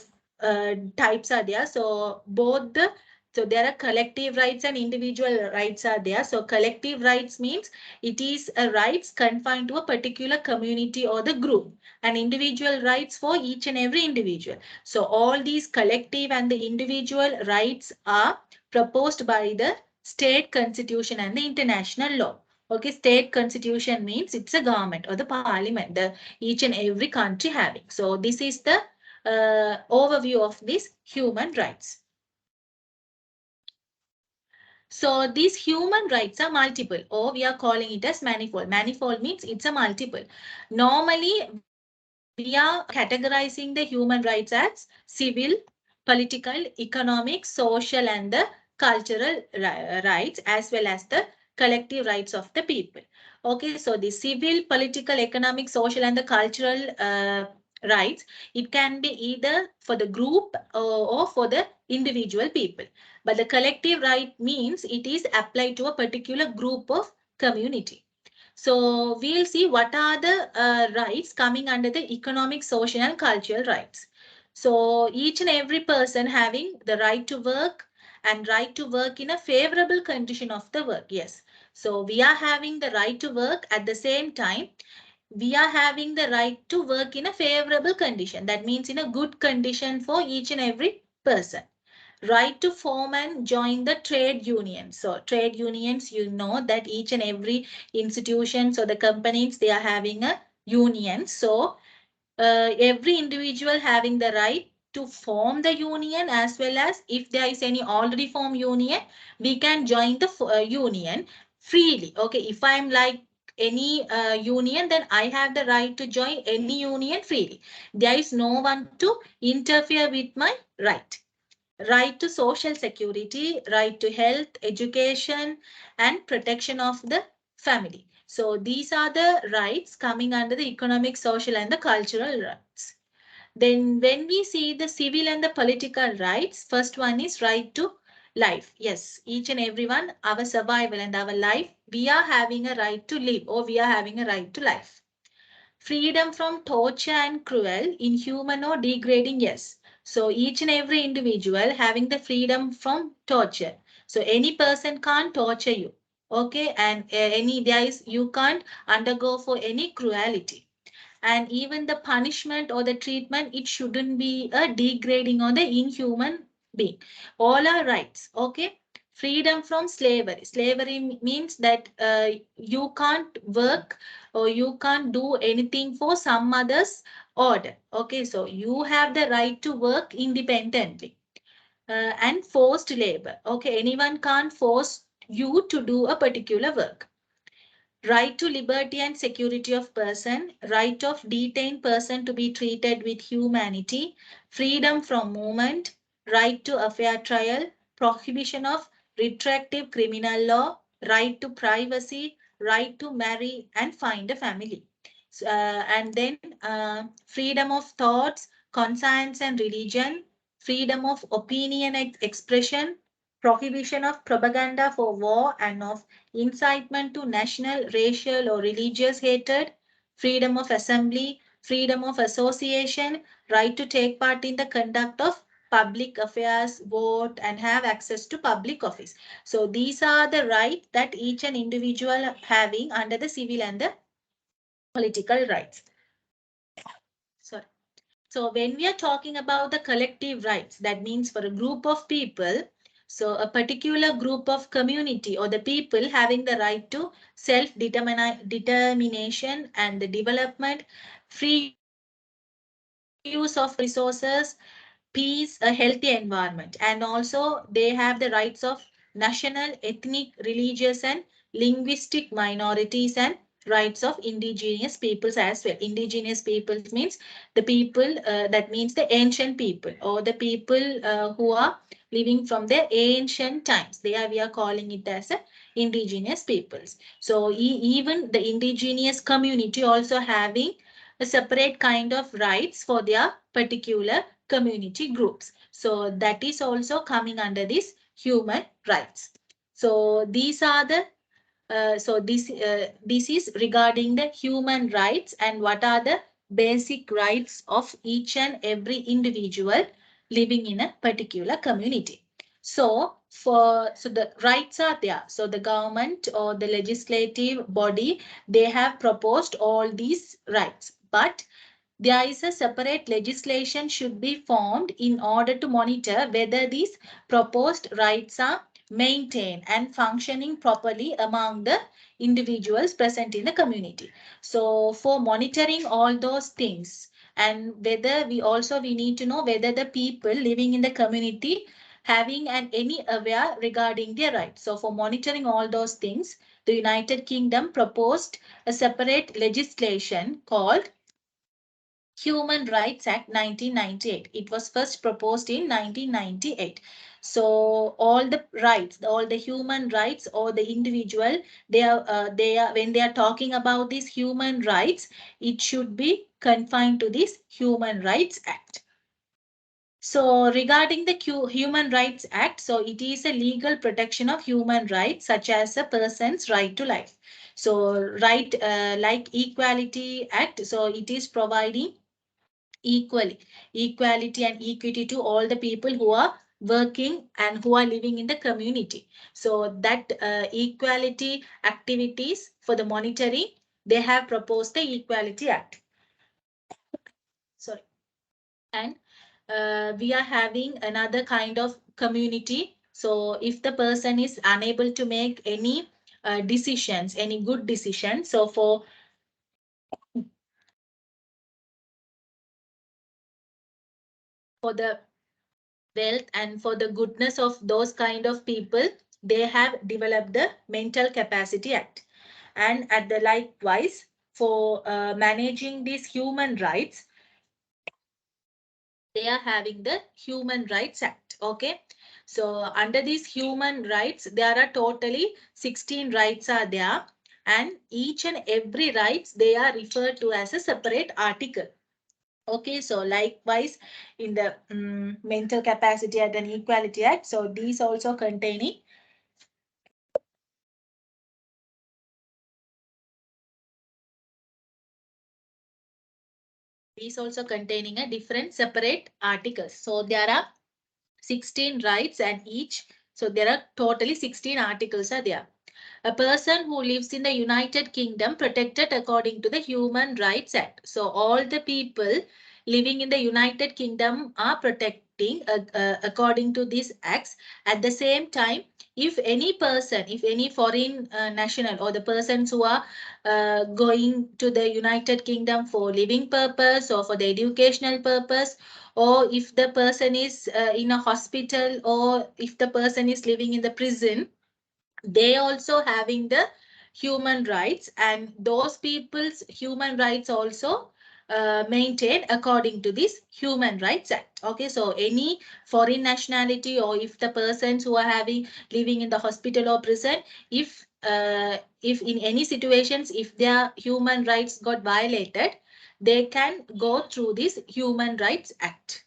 types are there. So both the, so there are collective rights and individual rights are there. So collective rights means it is a rights confined to a particular community or the group, and individual rights for each and every individual. So all these collective and the individual rights are proposed by the state constitution and the international law. Okay, state constitution means it's a government or the parliament, the each and every country having. So this is the overview of these human rights. So these human rights are multiple, or we are calling it as manifold. Manifold means it's a multiple. Normally, we are categorizing the human rights as civil, political, economic, social, and the cultural rights, as well as the collective rights of the people. Okay, so the civil, political, economic, social, and the cultural rights, it can be either for the group or for the individual people. But the collective right means it is applied to a particular group of community. So we'll see what are the rights coming under the economic, social, and cultural rights. So each and every person having the right to work and right to work in a favorable condition of the work. Yes. So we are having the right to work at the same time. We are having the right to work in a favorable condition. That means in a good condition for each and every person. Right to form and join the trade union. So trade unions, you know that each and every institution, so the companies, they are having a union. So every individual having the right to form the union, as well as if there is any already formed union, we can join the union freely. Okay, if I'm like any union, then I have the right to join any union freely. There is no one to interfere with my right. Right to social security, right to health, education, and protection of the family. So these are the rights coming under the economic, social, and the cultural rights. Then when we see the civil and the political rights, first one is right to life. Yes, each and everyone, our survival and our life, we are having a right to live, or we are having a right to life. Freedom from torture and cruel, inhuman or degrading, yes. So each and every individual having the freedom from torture. So any person can't torture you. Okay, and any there is you can't undergo for any cruelty. And even the punishment or the treatment, it shouldn't be a degrading or the inhuman being. All are rights. Okay. Freedom from slavery. Slavery means that you can't work or you can't do anything for some other's order. Okay, so you have the right to work independently. And forced labor. Okay, anyone can't force you to do a particular work. Right to liberty and security of person, right of detained person to be treated with humanity, freedom from movement, right to a fair trial, prohibition of retroactive criminal law, right to privacy, right to marry and find a family. And then freedom of thoughts, conscience and religion, freedom of opinion and expression, prohibition of propaganda for war and of incitement to national, racial or religious hatred, freedom of assembly, freedom of association, right to take part in the conduct of public affairs, vote and have access to public office. So these are the rights that each and individual having under the civil and the political rights. Sorry. So when we are talking about the collective rights, that means for a group of people, so a particular group of community or the people having the right to self-determination and the development, free use of resources, peace, a healthy environment. And also they have the rights of national, ethnic, religious and linguistic minorities and rights of indigenous peoples as well. Indigenous peoples means the people, that means the ancient people or the people who are living from the ancient times. We are calling it as a indigenous peoples. So even the indigenous community also having a separate kind of rights for their particular community groups. So that is also coming under this human rights. So these are the this is regarding the human rights and what are the basic rights of each and every individual living in a particular community. So the rights are there. So the government or the legislative body, they have proposed all these rights, but there is a separate legislation should be formed in order to monitor whether these proposed rights are maintained and functioning properly among the individuals present in the community. So for monitoring all those things, and whether we need to know whether the people living in the community having an any aware regarding their rights. So for monitoring all those things, the United Kingdom proposed a separate legislation called Human Rights Act 1998. It was first proposed in 1998. So all the rights, all the human rights or the individual, they are when they are talking about these human rights, it should be confined to this Human Rights Act. So regarding the Human Rights Act, so it is a legal protection of human rights such as a person's right to life. So right like Equality Act, so it is providing equality and equity to all the people who are working and who are living in the community. So that equality activities for the monitoring, they have proposed the Equality Act. Sorry. And we are having another kind of community. So if the person is unable to make any decisions, any good decisions, so for the wealth and for the goodness of those kind of people, they have developed the Mental Capacity Act. And at the likewise, for managing these human rights, they are having the Human Rights Act. Okay. So under these human rights, there are totally 16 rights are there. And each and every rights, they are referred to as a separate article. Okay, so likewise in the Mental Capacity Act and Equality Act, so these also containing a different separate articles. So there are 16 rights and each, so there are totally 16 articles are there. A person who lives in the United Kingdom protected according to the Human Rights Act. So all the people living in the United Kingdom are protecting according to these acts. At the same time, if any person, if any foreign national or the persons who are going to the United Kingdom for living purpose or for the educational purpose, or if the person is in a hospital, or if the person is living in the prison, they also having the human rights, and those people's human rights also maintained according to this Human Rights Act. Okay, so any foreign nationality, or if the persons who are living in the hospital or prison, if in any situations, if their human rights got violated, they can go through this Human Rights Act.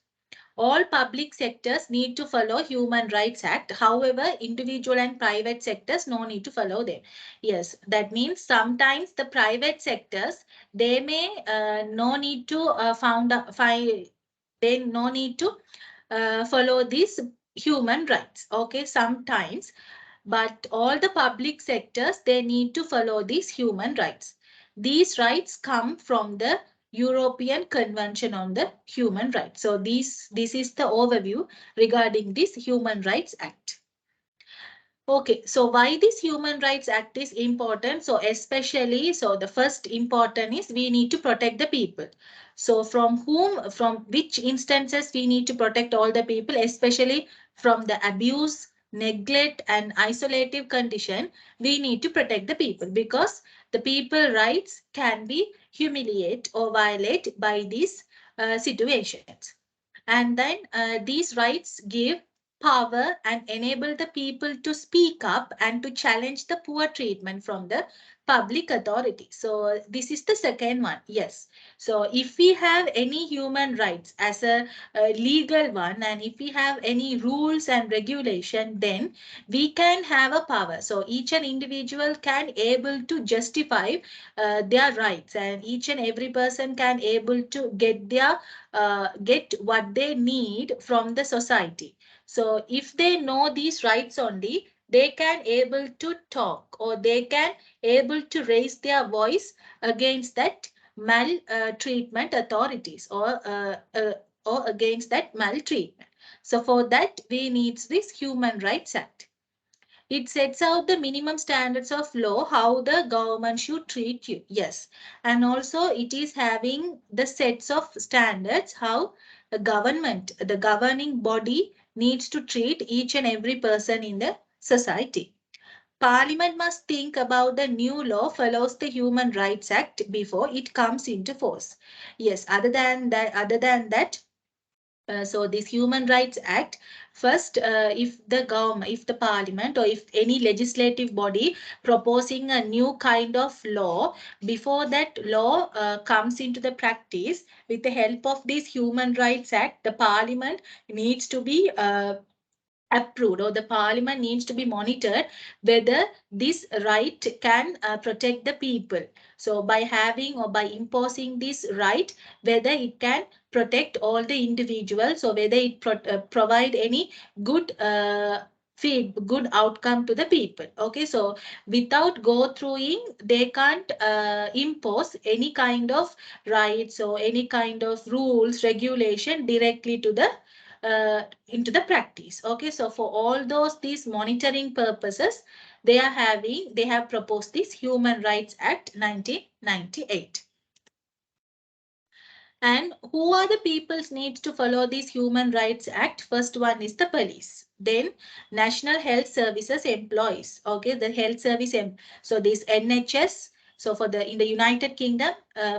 All public sectors need to follow Human Rights Act. However, individual and private sectors no need to follow them. Yes, that means sometimes the private sectors, they may no need to they no need to follow these human rights. Okay, sometimes, but all the public sectors, they need to follow these human rights. These rights come from the European Convention on the Human Rights. So this is the overview regarding this Human Rights Act. Okay, so why this Human Rights Act is important? So especially, so the first important is we need to protect the people. So from which instances we need to protect all the people, especially from the abuse, neglect and isolative condition, we need to protect the people, because the people rights can be humiliated or violated by these situations. And then these rights give power and enable the people to speak up and to challenge the poor treatment from the public authority. So this is the second one. Yes. So if we have any human rights as a legal one, and if we have any rules and regulation, then we can have a power. So each and individual can able to justify their rights, and each and every person can able to get what they need from the society. So if they know these rights only, they can able to talk, or they can able to raise their voice against that maltreatment authorities, or against that maltreatment. So for that, we need this Human Rights Act. It sets out the minimum standards of law, how the government should treat you. Yes. And also it is having the sets of standards, how the government, the governing body needs to treat each and every person in the society. Parliament must think about the new law follows the Human Rights Act before it comes into force. Yes, other than that, so this Human Rights Act, first, if the government, if the parliament, or if any legislative body proposing a new kind of law, before that law comes into the practice, with the help of this Human Rights Act, the parliament needs to be approved, or the parliament needs to be monitored whether this right can protect the people. So by having or by imposing this right, whether it can protect all the individuals, or whether it provide any good good outcome to the people. Okay, so without go throughing, they can't impose any kind of rights or any kind of rules regulation directly to the into the practice. Okay, so for all these monitoring purposes, they have proposed this Human Rights Act 1998. And who are the peoples needs to follow this Human Rights Act? First one is the police. Then National Health Services employees. Okay, the health service. So this NHS. So for the in the United Kingdom,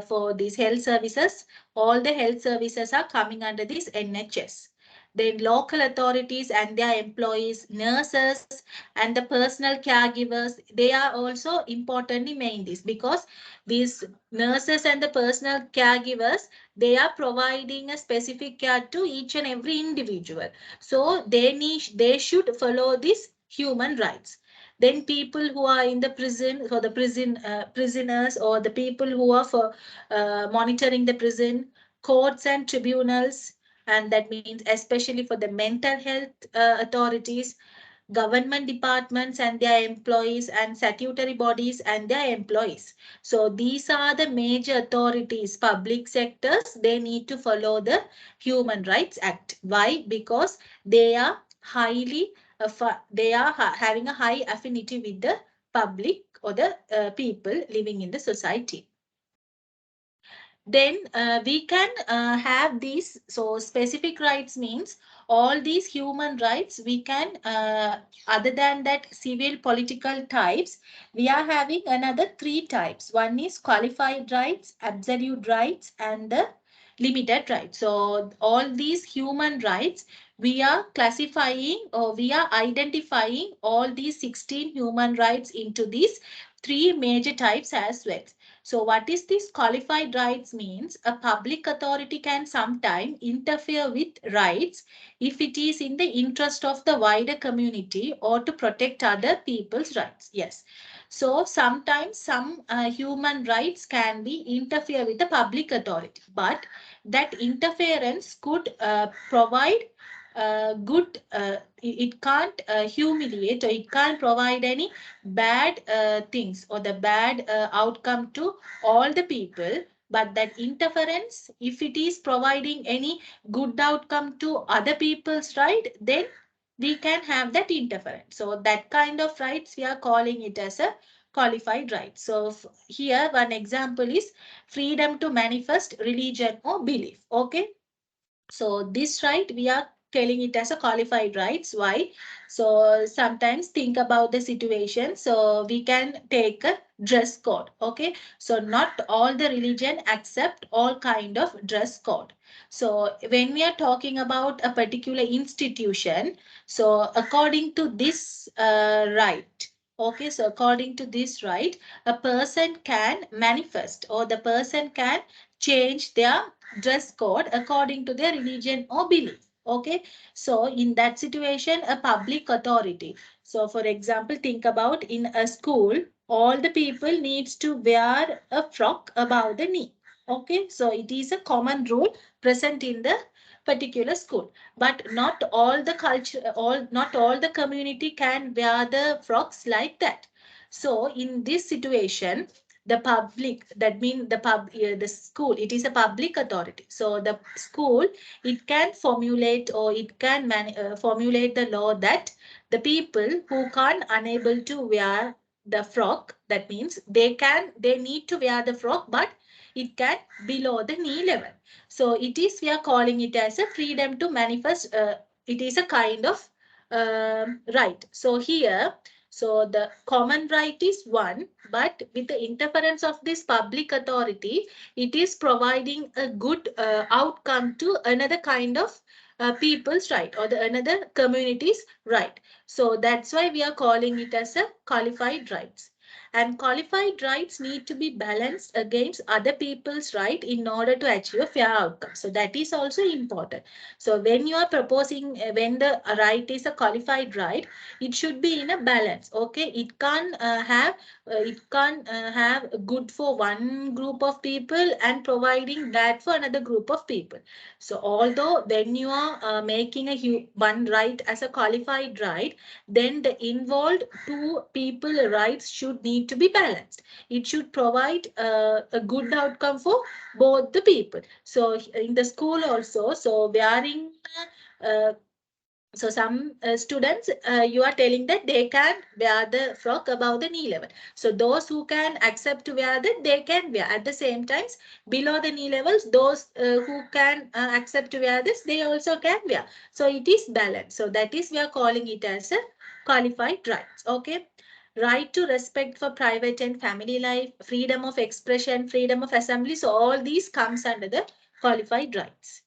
for these health services, all the health services are coming under this NHS. Then local authorities and their employees, nurses and the personal caregivers, they are also importantly main this, because these nurses and the personal caregivers, they are providing a specific care to each and every individual. So they should follow this human rights. Then people who are in the prison, so the prisoners, or the people who are for monitoring the prison, courts and tribunals, and that means especially for the mental health authorities, government departments and their employees, and statutory bodies and their employees. So these are the major authorities, public sectors, they need to follow the Human Rights Act. Why? Because they are having a high affinity with the public, or the people living in the society. then we can have these. So specific rights means all these human rights we can, other than that civil political types, we are having another three types. One is qualified rights, absolute rights, and the limited rights. So all these human rights, we are classifying or we are identifying all these 16 human rights into these three major types as well. So what is this qualified rights means? A public authority can sometimes interfere with rights if it is in the interest of the wider community or to protect other people's rights. Yes. So sometimes some human rights can be interfere with the public authority, but that interference could provide good, it can't humiliate, or it can't provide any bad things or the bad outcome to all the people. But that interference, if it is providing any good outcome to other people's right, then we can have that interference. So that kind of rights we are calling it as a qualified right. So here one example is freedom to manifest religion or belief. Okay, so this right, we are telling it as a qualified rights. Why? So sometimes think about the situation. So we can take a dress code. Okay. So not all the religion accept all kind of dress code. So when we are talking about a particular institution, so according to this right, okay, so according to this right, a person can manifest or the person can change their dress code according to their religion or belief. Okay, so in that situation, a public authority. So, for example, think about in a school, all the people needs to wear a frock above the knee. Okay, so it is a common rule present in the particular school, but not all the culture, all not all the community can wear the frocks like that. So, in this situation, the public, that means the school, it is a public authority, so the school, it can formulate or it can formulate the law that the people who can't unable to wear the frock, that means they need to wear the frock, but it can below the knee level. So it is, we are calling it as a freedom to manifest, it is a kind of right. So here, so the common right is one, but with the interference of this public authority, it is providing a good outcome to another kind of people's right or the another community's right. So that's why we are calling it as a qualified rights. And qualified rights need to be balanced against other people's right in order to achieve a fair outcome. So that is also important. So when you are proposing, when the right is a qualified right, it should be in a balance. Okay, it can't have good for one group of people and providing bad for another group of people. So although when you are making one right as a qualified right, then the involved two people rights should need to be balanced. It should provide a good outcome for both the people. So in the school also, so wearing uh, so some students, you are telling that they can wear the frock above the knee level. So those who can accept to wear that, they can wear. At the same time, below the knee levels, those who can accept to wear this, they also can wear. So it is balanced. So that is, we are calling it as a qualified rights. Okay. Right to respect for private and family life, freedom of expression, freedom of assembly. So all these comes under the qualified rights.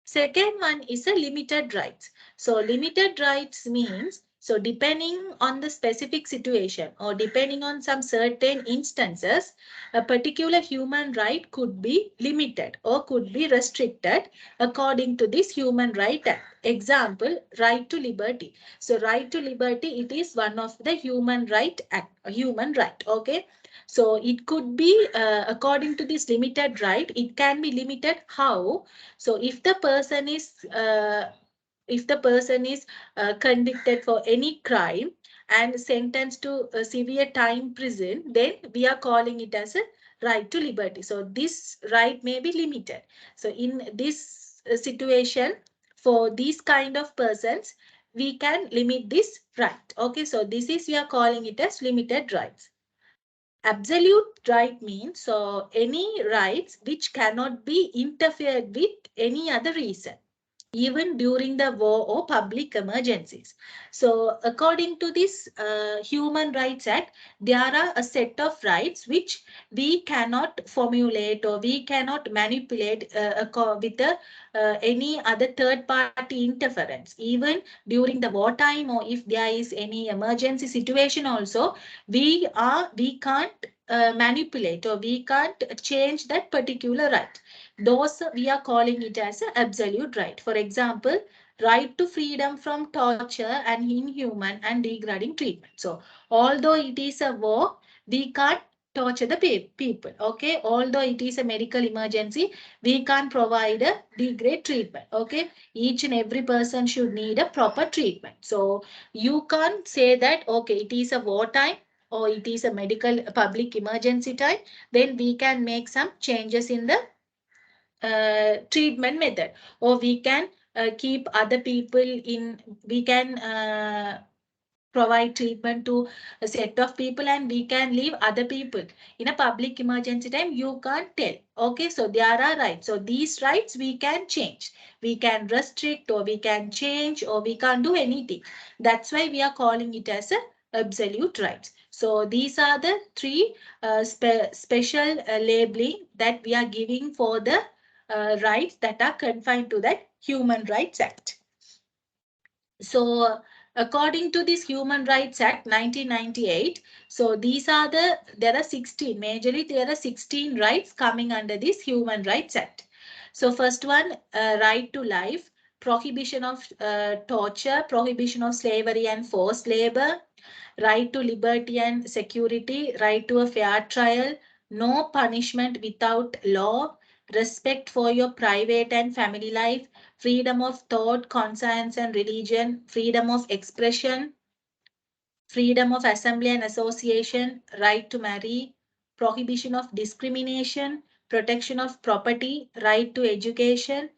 Second one is a limited rights. So limited rights means, so depending on the specific situation or depending on some certain instances, a particular human right could be limited or could be restricted according to this Human Right Act. Example, right to liberty. So right to liberty, it is one of the Human Right Act, human right. Okay. So it could be according to this limited right, it can be limited. How? So if the person is convicted for any crime and sentenced to a severe time prison, then we are calling it as a right to liberty. So this right may be limited. So in this situation, for these kind of persons, we can limit this right. Okay, so this is, we are calling it as limited rights. Absolute right means so any rights which cannot be interfered with any other reason, even during the war or public emergencies. So according to this Human Rights Act, there are a set of rights which we cannot formulate or we cannot manipulate with any other third party interference. Even during the wartime or if there is any emergency situation also, we can't manipulate or we can't change that particular right. Those we are calling it as an absolute right. For example, right to freedom from torture and inhuman and degrading treatment. So although it is a war, we can't torture the people. Okay, although it is a medical emergency, we can't provide a degrade treatment. Okay, each and every person should need a proper treatment. So you can't say that okay, it is a war time or it is a medical public emergency time, then we can make some changes in the treatment method, or we can keep other people in, we can provide treatment to a set of people and we can leave other people. In a public emergency time, you can't tell. Okay, so there are rights. So these rights we can change. We can restrict or we can change or we can't do anything. That's why we are calling it as a absolute rights. So these are the three special labeling that we are giving for the rights that are confined to that Human Rights Act. So according to this Human Rights Act 1998, so these are there are 16, majorly there are 16 rights coming under this Human Rights Act. So first one, right to life, prohibition of torture, prohibition of slavery and forced labor, right to liberty and security, right to a fair trial, no punishment without law, respect for your private and family life, freedom of thought, conscience and religion, freedom of expression, freedom of assembly and association, right to marry, prohibition of discrimination, protection of property, right to education,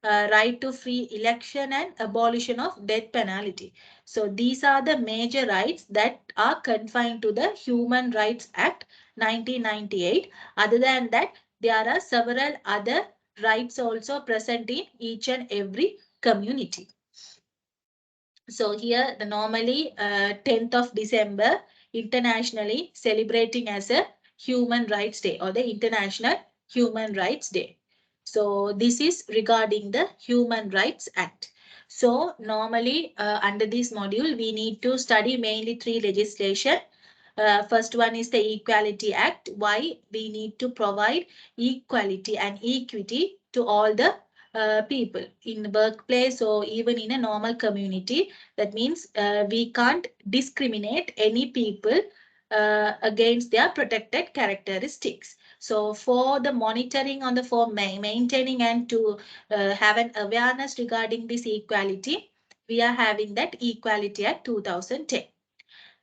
right to free election and abolition of death penalty. So these are the major rights that are confined to the Human Rights Act 1998. Other than that, there are several other rights also present in each and every community. So here the normally 10th of December internationally celebrating as a Human Rights Day or the International Human Rights Day. So this is regarding the Human Rights Act. So normally under this module we need to study mainly three legislation. First one is the Equality Act. Why we need to provide equality and equity to all the people in the workplace or even in a normal community. That means we can't discriminate any people against their protected characteristics. So for the monitoring on the for maintaining and to have an awareness regarding this equality, we are having that Equality Act 2010.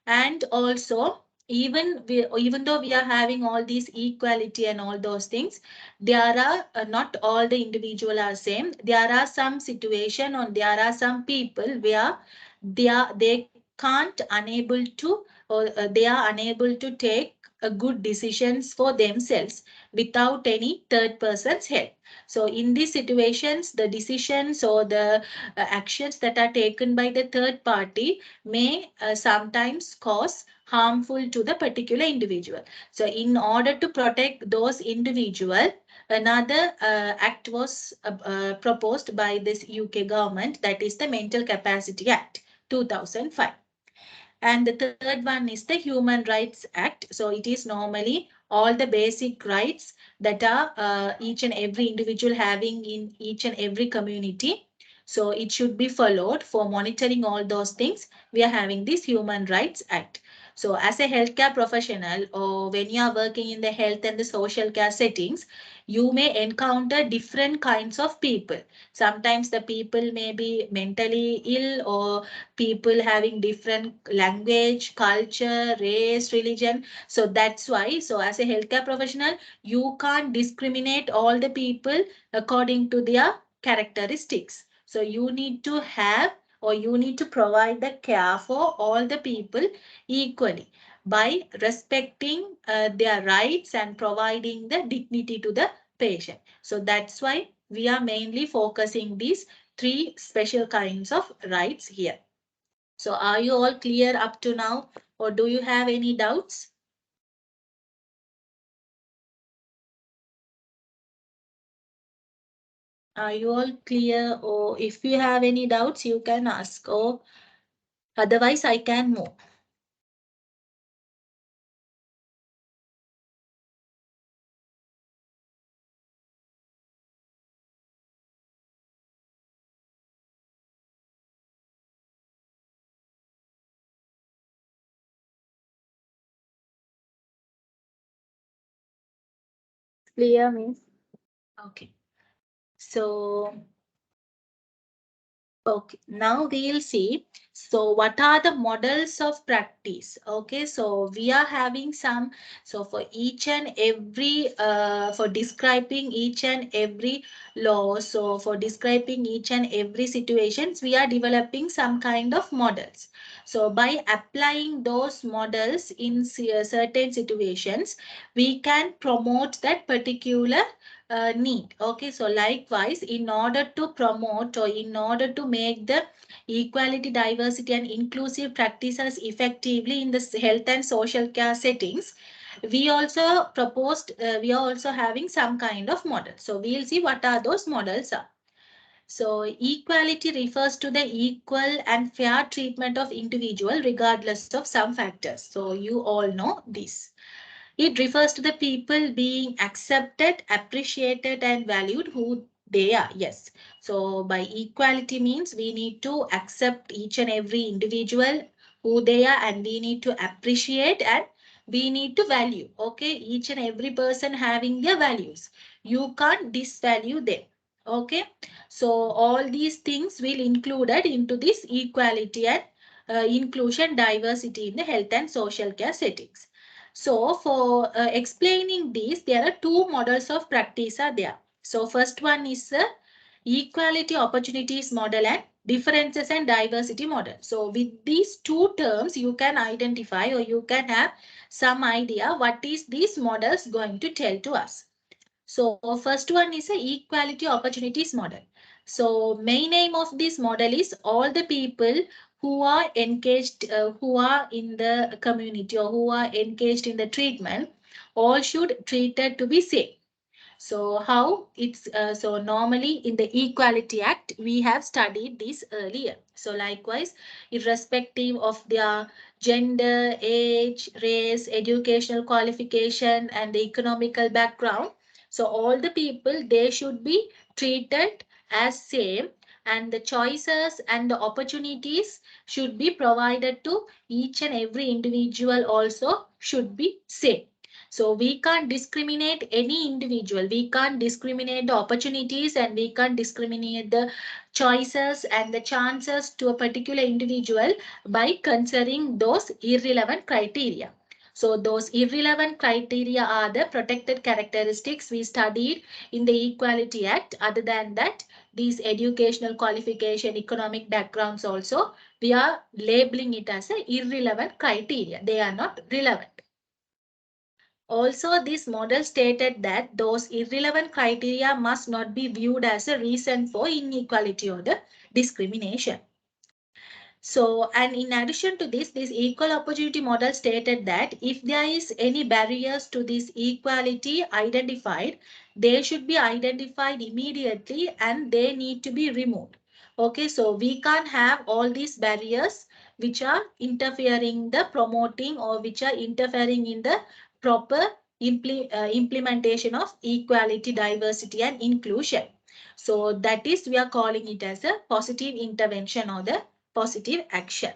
And also even though we are having all these equality and all those things, there are not all the individual are same. There are some situation or there are some people where they can't unable to or they are unable to take a good decisions for themselves without any third person's help. So in these situations, the decisions or the actions that are taken by the third party may sometimes cause harmful to the particular individual. So in order to protect those individual, another act was proposed by this UK government, that is the Mental Capacity Act 2005. And the third one is the Human Rights Act. So it is normally all the basic rights that are each and every individual having in each and every community. So it should be followed. For monitoring all those things, we are having this Human Rights Act. So as a healthcare professional or when you are working in the health and the social care settings, you may encounter different kinds of people. Sometimes the people may be mentally ill or people having different language, culture, race, religion. So that's why, so as a healthcare professional, you can't discriminate all the people according to their characteristics. So you need to have or you need to provide the care for all the people equally. by respecting their rights and providing the dignity to the patient. So that's why we are mainly focusing these three special kinds of rights here. So are you all clear up to now, or do you have any doubts? Are you all clear? Or if you have any doubts, you can ask, or otherwise I can move. Clear means? Okay. So okay, now we'll see. So what are the models of practice? Okay, so we are having some. So for each and every, for describing each and every law, so for describing each and every situations, we are developing some kind of models. So by applying those models in certain situations, we can promote that particular need. Okay, so likewise, in order to promote or in order to make the equality, diversity, and inclusive practices effectively in the health and social care settings, we also proposed, we are also having some kind of model. So we'll see what are those models are. So equality refers to the equal and fair treatment of individual regardless of some factors. So you all know this. It refers to the people being accepted, appreciated, and valued who they are. Yes. So by equality means we need to accept each and every individual who they are, and we need to appreciate and we need to value. Okay. Each and every person having their values. You can't disvalue them. Okay. So all these things will included into this equality and inclusion, diversity in the health and social care settings. So for explaining this, there are two models of practice are there. So first one is the equality opportunities model and differences and diversity model. So with these two terms, you can identify or you can have some idea what is these models going to tell to us. So first one is a equality opportunities model. So main aim of this model is all the people who are engaged, who are in the community or who are engaged in the treatment, all should treated to be same. So how it's so normally in the Equality Act we have studied this earlier. So likewise, irrespective of their gender, age, race, educational qualification, and the economical background, so all the people they should be treated as same, and the choices and the opportunities should be provided to each and every individual also should be same. So we can't discriminate any individual. We can't discriminate the opportunities and we can't discriminate the choices and the chances to a particular individual by considering those irrelevant criteria. So those irrelevant criteria are the protected characteristics we studied in the Equality Act. Other than that, these educational qualification, economic backgrounds also, we are labeling it as a irrelevant criteria. They are not relevant. Also, this model stated that those irrelevant criteria must not be viewed as a reason for inequality or the discrimination. So, and in addition to this, this equal opportunity model stated that if there is any barriers to this equality identified, they should be identified immediately and they need to be removed. Okay, so we can't have all these barriers which are interfering the promoting or which are interfering in the proper implementation of equality, diversity and inclusion. So that is we are calling it as a positive intervention or the positive action.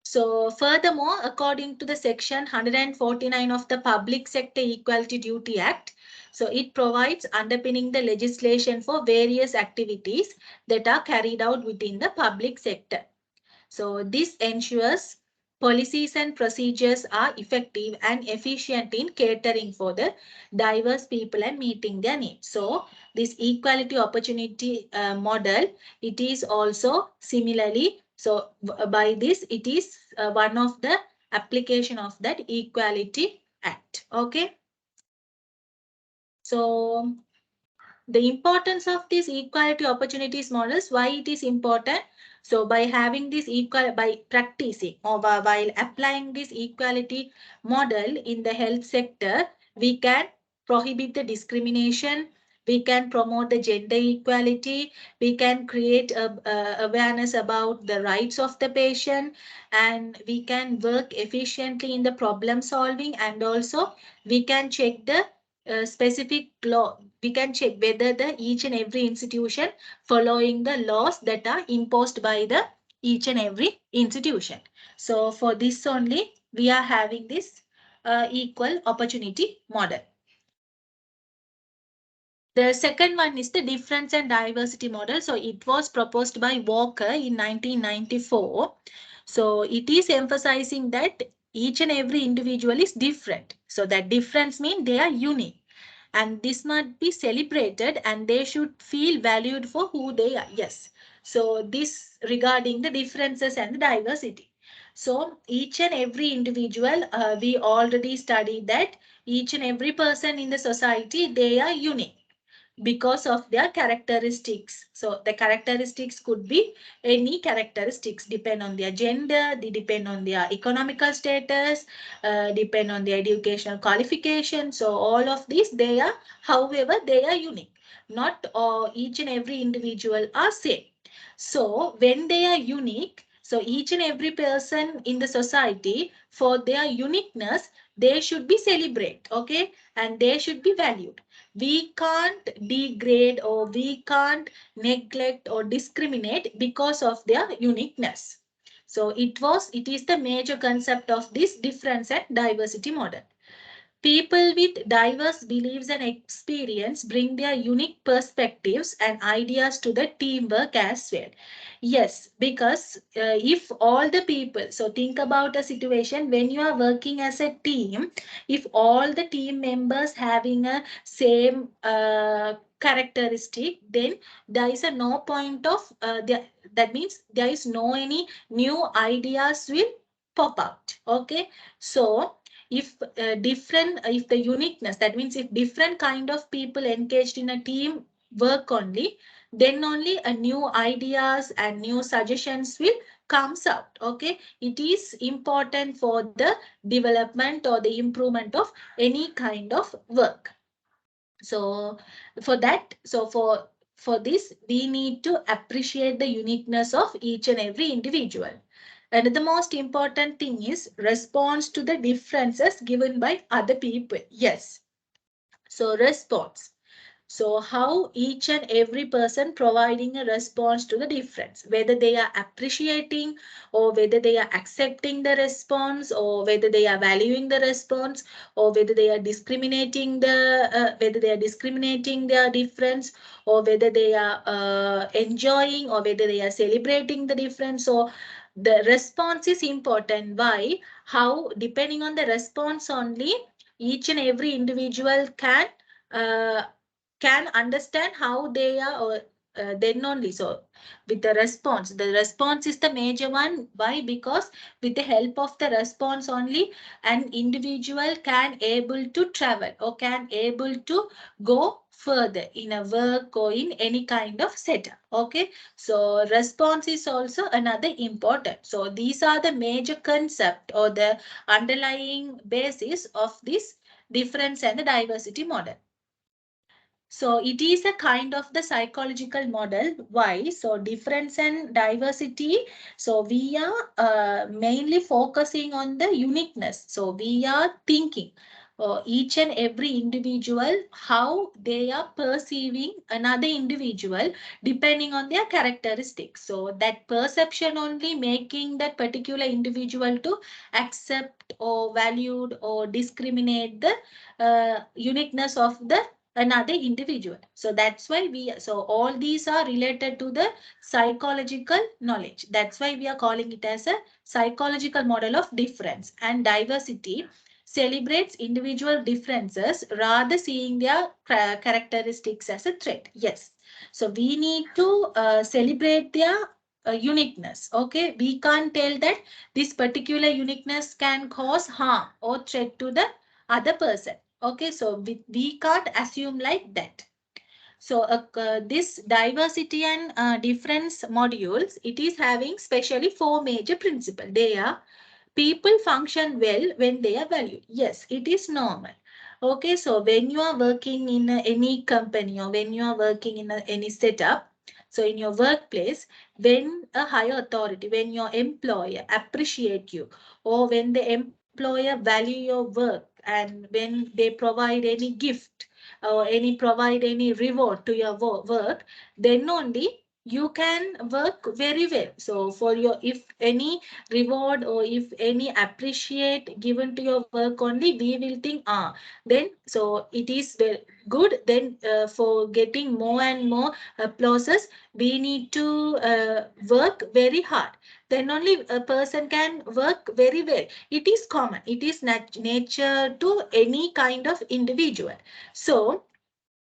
So furthermore, according to the section 149 of the Public Sector Equality Duty Act, so it provides underpinning the legislation for various activities that are carried out within the public sector. So this ensures policies and procedures are effective and efficient in catering for the diverse people and meeting their needs. So this equality opportunity model, it is also similarly, so by this it is one of the application of that Equality Act. Okay. So the importance of these equality opportunities models, why it is important. So by having this by practicing or while applying this equality model in the health sector, we can prohibit the discrimination, we can promote the gender equality, we can create awareness about the rights of the patient, and we can work efficiently in the problem solving, and also we can check the specific law. We can check whether the each and every institution following the laws that are imposed by the each and every institution. So for this only, we are having this equal opportunity model. The second one is the difference and diversity model. So it was proposed by Walker in 1994. So it is emphasizing that each and every individual is different. So that difference means they are unique, and this must be celebrated, and they should feel valued for who they are. Yes. So this regarding the differences and the diversity. So each and every individual, we already studied that each and every person in the society, they are unique because of their characteristics. So the characteristics could be any characteristics, depend on their gender, they depend on their economical status, depend on their educational qualifications. So all of these, they are, however, they are unique. Not each and every individual are same. So when they are unique, so each and every person in the society, for their uniqueness, they should be celebrated, okay? And they should be valued. We can't degrade or we can't neglect or discriminate because of their uniqueness. So it is the major concept of this difference and diversity model. People with diverse beliefs and experience bring their unique perspectives and ideas to the teamwork as well. Yes, because if all the people, so think about a situation when you are working as a team, if all the team members having a same characteristic, then there is a no point of, that means there is no any new ideas will pop out. Okay, so if the uniqueness, that means if different kind of people engaged in a team work only, then only a new ideas and new suggestions will comes out. Okay, it is important for the development or the improvement of any kind of work. So for that, so for this, we need to appreciate the uniqueness of each and every individual. And the most important thing is response to the differences given by other people. Yes. So response. So how each and every person providing a response to the difference, whether they are appreciating or whether they are accepting the response or whether they are valuing the response or whether they are discriminating their difference, or whether they are enjoying or whether they are celebrating the difference. So the response is important. Why? How, depending on the response only, each and every individual uh, can understand how they are, or then only. So with the response is the major one. Why? Because with the help of the response only, an individual can able to travel or can able to go further in a work or in any kind of setup. Okay, so response is also another important. So these are the major concept or the underlying basis of this difference and the diversity model. So it is a kind of the psychological model. Why? So difference and diversity. So we are mainly focusing on the uniqueness. So we are thinking each and every individual, how they are perceiving another individual depending on their characteristics. So that perception only making that particular individual to accept or valued or discriminate the uniqueness of the another individual. So that's why so all these are related to the psychological knowledge. That's why we are calling it as a psychological model of difference and diversity. Celebrates individual differences rather seeing their characteristics as a threat. Yes. So we need to celebrate their uniqueness. Okay, we can't tell that this particular uniqueness can cause harm or threat to the other person. Okay, so we can't assume like that. So this diversity and difference modules, it is having specially four major principles. They are: people function well when they are valued. Yes, it is normal. Okay, so when you are working in any company or when you are working in any setup, so in your workplace, when a higher authority, when your employer appreciate you, or when the employer value your work, and when they provide any gift or any provide any reward to your work, then only you can work very well. So for your, if any reward or if any appreciate given to your work only, we will think, then so it is very good. Then for getting more and more applauses, we need to work very hard. Then only a person can work very well. It is common. It is nature to any kind of individual. So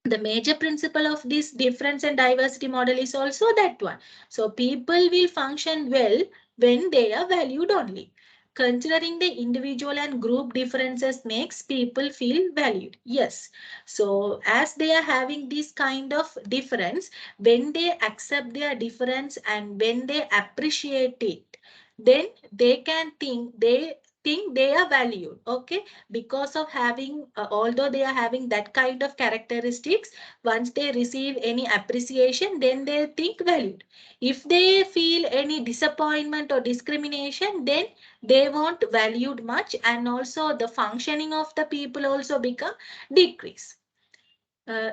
the major principle of this difference and diversity model is also that one. So people will function well when they are valued only. Considering the individual and group differences makes people feel valued. Yes. So as they are having this kind of difference, when they accept their difference and when they appreciate it, then they can think they are valued. Okay, because of having although they are having that kind of characteristics, once they receive any appreciation, then they think valued. If they feel any disappointment or discrimination, then they won't valued much, and also the functioning of the people also become decrease.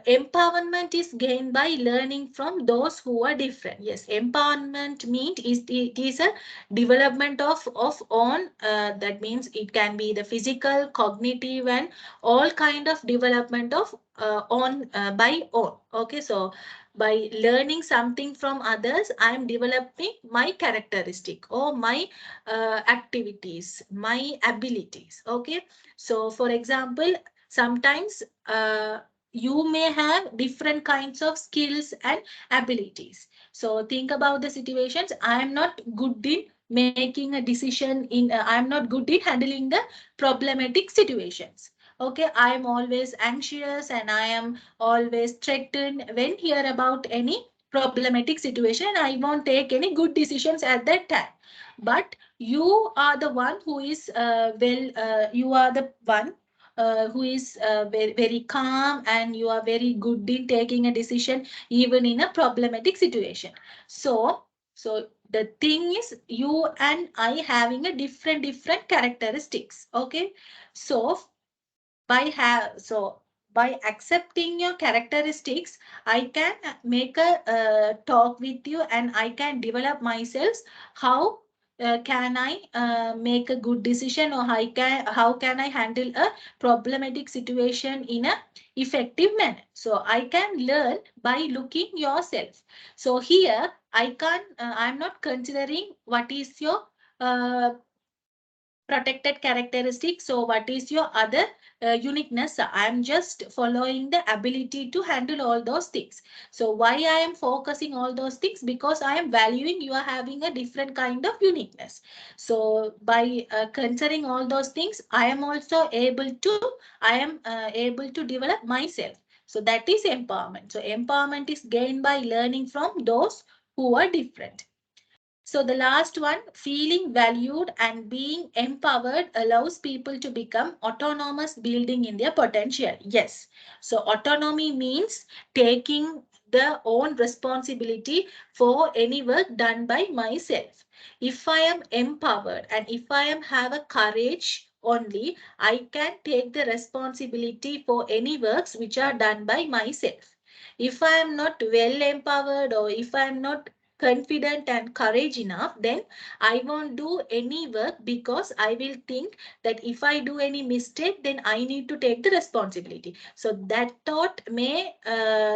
Empowerment is gained by learning from those who are different. Yes, empowerment means it is a development of own. That means it can be the physical, cognitive, and all kind of development of on by own. Okay, so by learning something from others, I am developing my characteristic or my activities, my abilities. Okay, so for example, sometimes you may have different kinds of skills and abilities. So think about the situations. I am not good in making a decision in, I am not good in handling the problematic situations. Okay, I am always anxious and I am always threatened when hear about any problematic situation. I won't take any good decisions at that time. But you are the one who is you are the one who is very calm, and you are very good in taking a decision even in a problematic situation. So the thing is, you and I having a different characteristics. Okay, so so by accepting your characteristics, I can make a talk with you, and I can develop myself. How can I make a good decision, or how can I handle a problematic situation in a effective manner? So I can learn by looking yourself. So here I can't I'm not considering what is your uh, protected characteristic. So what is your other uniqueness? I am just following the ability to handle all those things. So why I am focusing all those things? Because I am valuing you are having a different kind of uniqueness. So by considering all those things, I am also able to develop myself. So that is empowerment. So empowerment is gained by learning from those who are different. So the last one, feeling valued and being empowered allows people to become autonomous, building in their potential. Yes. So autonomy means taking the own responsibility for any work done by myself. If I am empowered and if I am have a courage only, I can take the responsibility for any works which are done by myself. If I am not well empowered, or if I am not confident and courage enough, then I won't do any work, because I will think that if I do any mistake, then I need to take the responsibility. So that thought may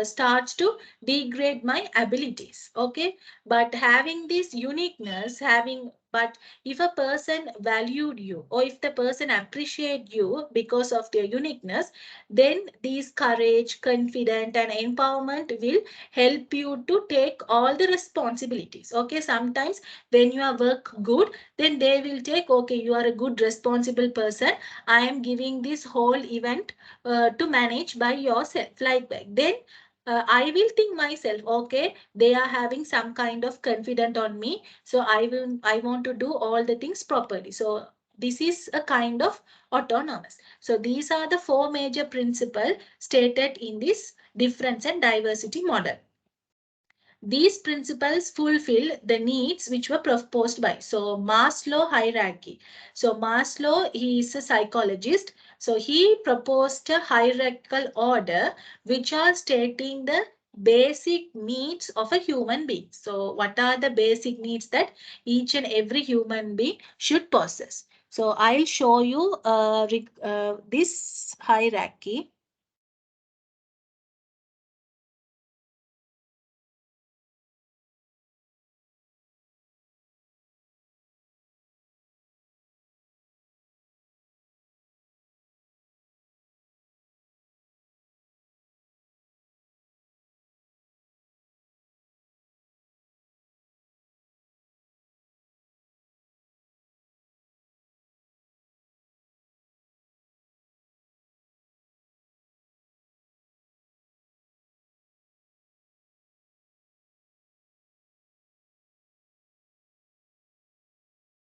starts to degrade my abilities. Okay, but having this uniqueness, having But if a person valued you, or if the person appreciate you because of their uniqueness, then these courage, confidence, and empowerment will help you to take all the responsibilities. Okay, sometimes when you are work good, then they will take, okay, you are a good responsible person, I am giving this whole event to manage by yourself, like that. Then I will think myself, okay, they are having some kind of confidence on me, so I want to do all the things properly. So this is a kind of autonomous. So these are the four major principles stated in this difference and diversity model. These principles fulfill the needs which were proposed by. So Maslow hierarchy. So Maslow, he is a psychologist. So he proposed a hierarchical order which are stating the basic needs of a human being. So what are the basic needs that each and every human being should possess? So I'll show you this hierarchy.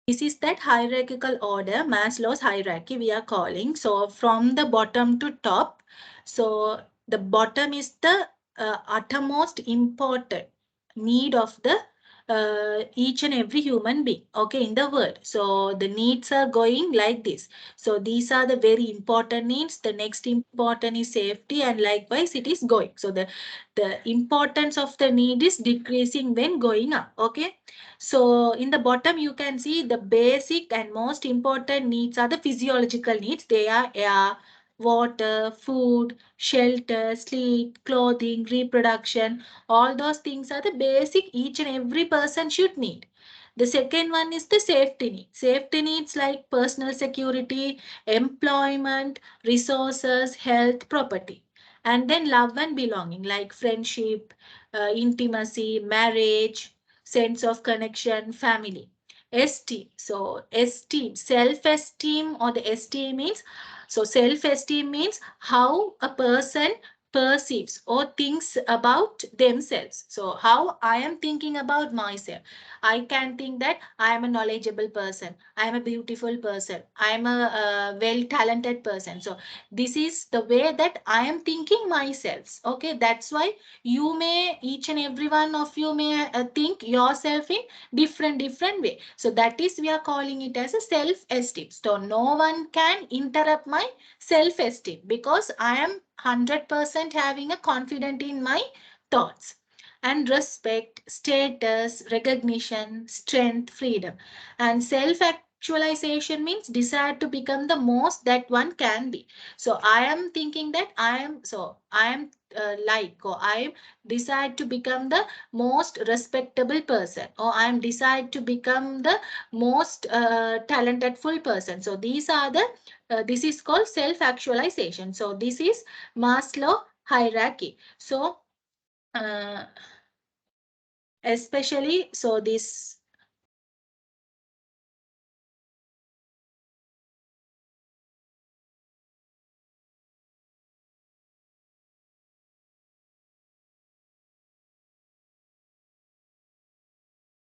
This is that hierarchical order, Maslow's hierarchy we are calling. So from the bottom to top, so the bottom is the uttermost important need of the each and every human being, okay, in the world. So the needs are going like this. So these are the very important needs. The next important is safety, and likewise it is going. So the importance of the need is decreasing when going up, okay. So in the bottom, you can see the basic and most important needs are the physiological needs. They are air, water, food, shelter, sleep, clothing, reproduction. All those things are the basic each and every person should need. The second one is the safety need. Safety needs like personal security, employment, resources, health, property. And then love and belonging like friendship, intimacy, marriage, sense of connection, family. Esteem. So esteem, self-esteem or the esteem means, so self-esteem means how a person perceives or thinks about themselves. So how I am thinking about myself. I can think that I am a knowledgeable person. I am a beautiful person. I am a well-talented person. So this is the way that I am thinking myself. Okay, that's why you may, each and every one of you may think yourself in different way. So that is, we are calling it as a self esteem. So no one can interrupt my self esteem because I am 100% having a confidence in my thoughts. And respect, status, recognition, strength, freedom. And self actualization means desire to become the most that one can be. So I am thinking that I am like, or I decide to become the most respectable person, or I am decide to become the most talented full person. So these are the this is called self actualization. So this is Maslow hierarchy. So uh, especially, so this,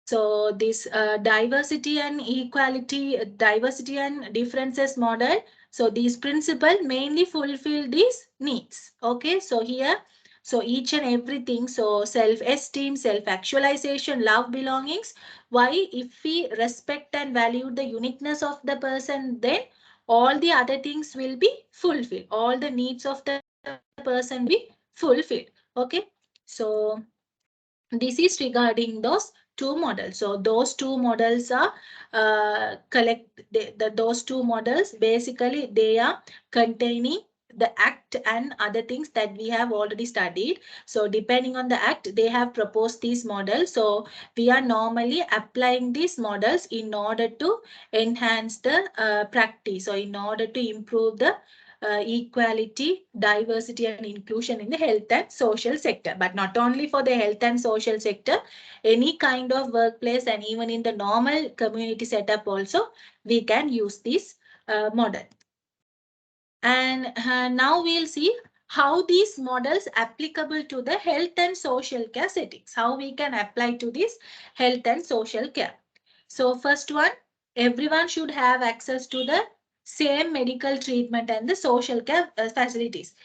so this diversity and differences model. So these principle mainly fulfill these needs. Okay, so here, so each and everything, so self-esteem, self-actualization, love, belongings. Why? If we respect and value the uniqueness of the person, then all the other things will be fulfilled. All the needs of the person will be fulfilled. Okay, so this is regarding those two models. So those two models are those two models basically they are containing the act and other things that we have already studied. So depending on the act, they have proposed these models. So we are normally applying these models in order to enhance the practice, or in order to improve the equality, diversity and inclusion in the health and social sector. But not only for the health and social sector, any kind of workplace and even in the normal community setup also, we can use this model. And now we'll see how these models applicable to the health and social care settings, how we can apply to this health and social care. So first one, everyone should have access to the same medical treatment and the social care facilities.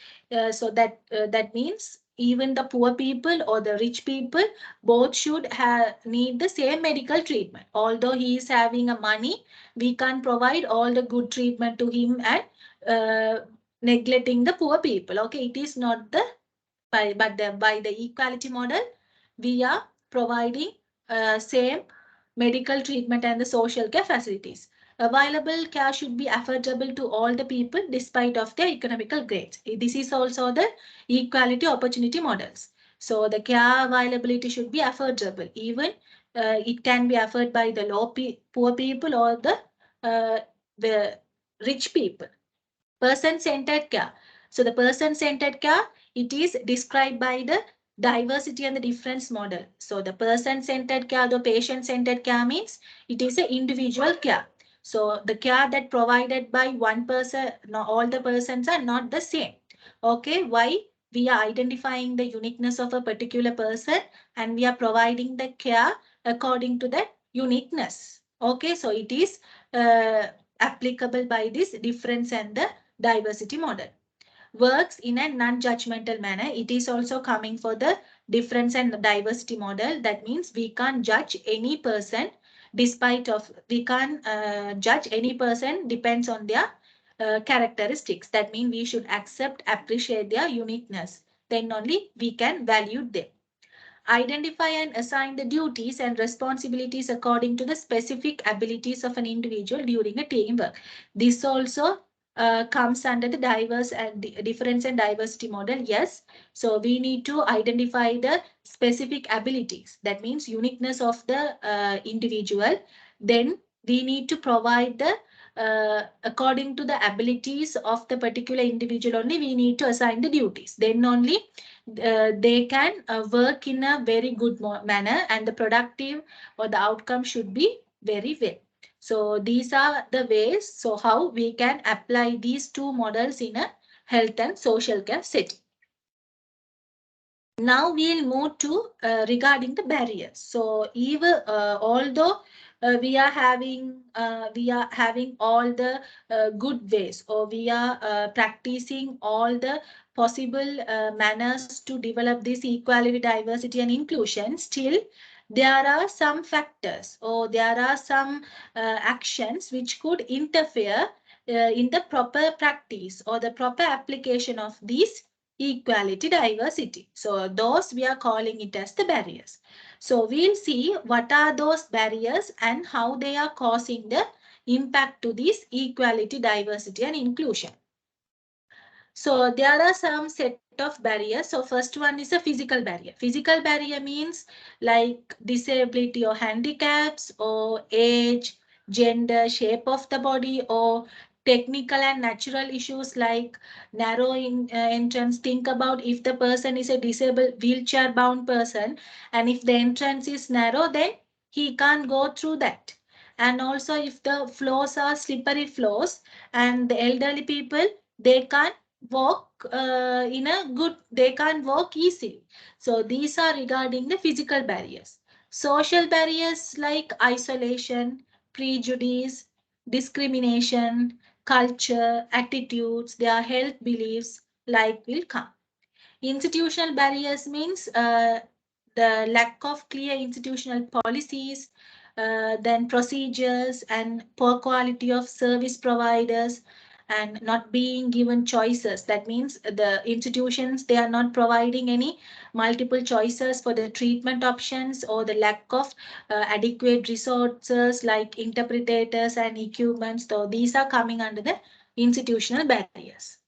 So that means even the poor people or the rich people both should have need the same medical treatment. Although he is having a money, we can provide all the good treatment to him and neglecting the poor people. Okay, it is not the by the equality model, we are providing same medical treatment and the social care facilities. Available care should be affordable to all the people despite of their economical grades. This is also the equality opportunity models. So the care availability should be affordable. Even it can be afforded by the poor people or the rich people. Person-centered care. So the person-centered care, it is described by the diversity and the difference model. So the person-centered care, the patient-centered care means it is an individual care. So the care that provided by one person, not all the persons are not the same. Okay, why? We are identifying the uniqueness of a particular person and we are providing the care according to that uniqueness. Okay, so it is applicable by this difference and the diversity model. Works in a non-judgmental manner. It is also coming for the difference and diversity model. That means we can't judge any person we can't judge any person depends on their characteristics. That means we should accept, appreciate their uniqueness. Then only we can value them. Identify and assign the duties and responsibilities according to the specific abilities of an individual during a teamwork. This also comes under the diverse and difference and diversity model. Yes, so we need to identify the specific abilities. That means uniqueness of the individual. Then we need to provide the according to the abilities of the particular individual only we need to assign the duties. Then only they can work in a very good manner and the productive or the outcome should be very well. So these are the ways, so how we can apply these two models in a health and social care setting. Now we'll move to regarding the barriers. So even although we are having all the good ways, or we are practicing all the possible manners to develop this equality, diversity and inclusion, still there are some factors or there are some actions which could interfere in the proper practice or the proper application of these equality, diversity. So those we are calling it as the barriers. So we'll see what are those barriers and how they are causing the impact to this equality, diversity and inclusion. So there are some set of barriers. So first one is a physical barrier. Physical barrier means like disability or handicaps or age, gender, shape of the body, or technical and natural issues like narrow entrance. Think about if the person is a disabled wheelchair bound person and if the entrance is narrow, then he can't go through that. And also if the floors are slippery floors and the elderly people, they can't walk they can't walk easily. So these are regarding the physical barriers. Social barriers like isolation, prejudice, discrimination, culture, attitudes, their health beliefs like will come. Institutional barriers means the lack of clear institutional policies, then procedures and poor quality of service providers and not being given choices. That means the institutions, they are not providing any multiple choices for the treatment options or the lack of adequate resources like interpreters and equipment. So these are coming under the institutional barriers.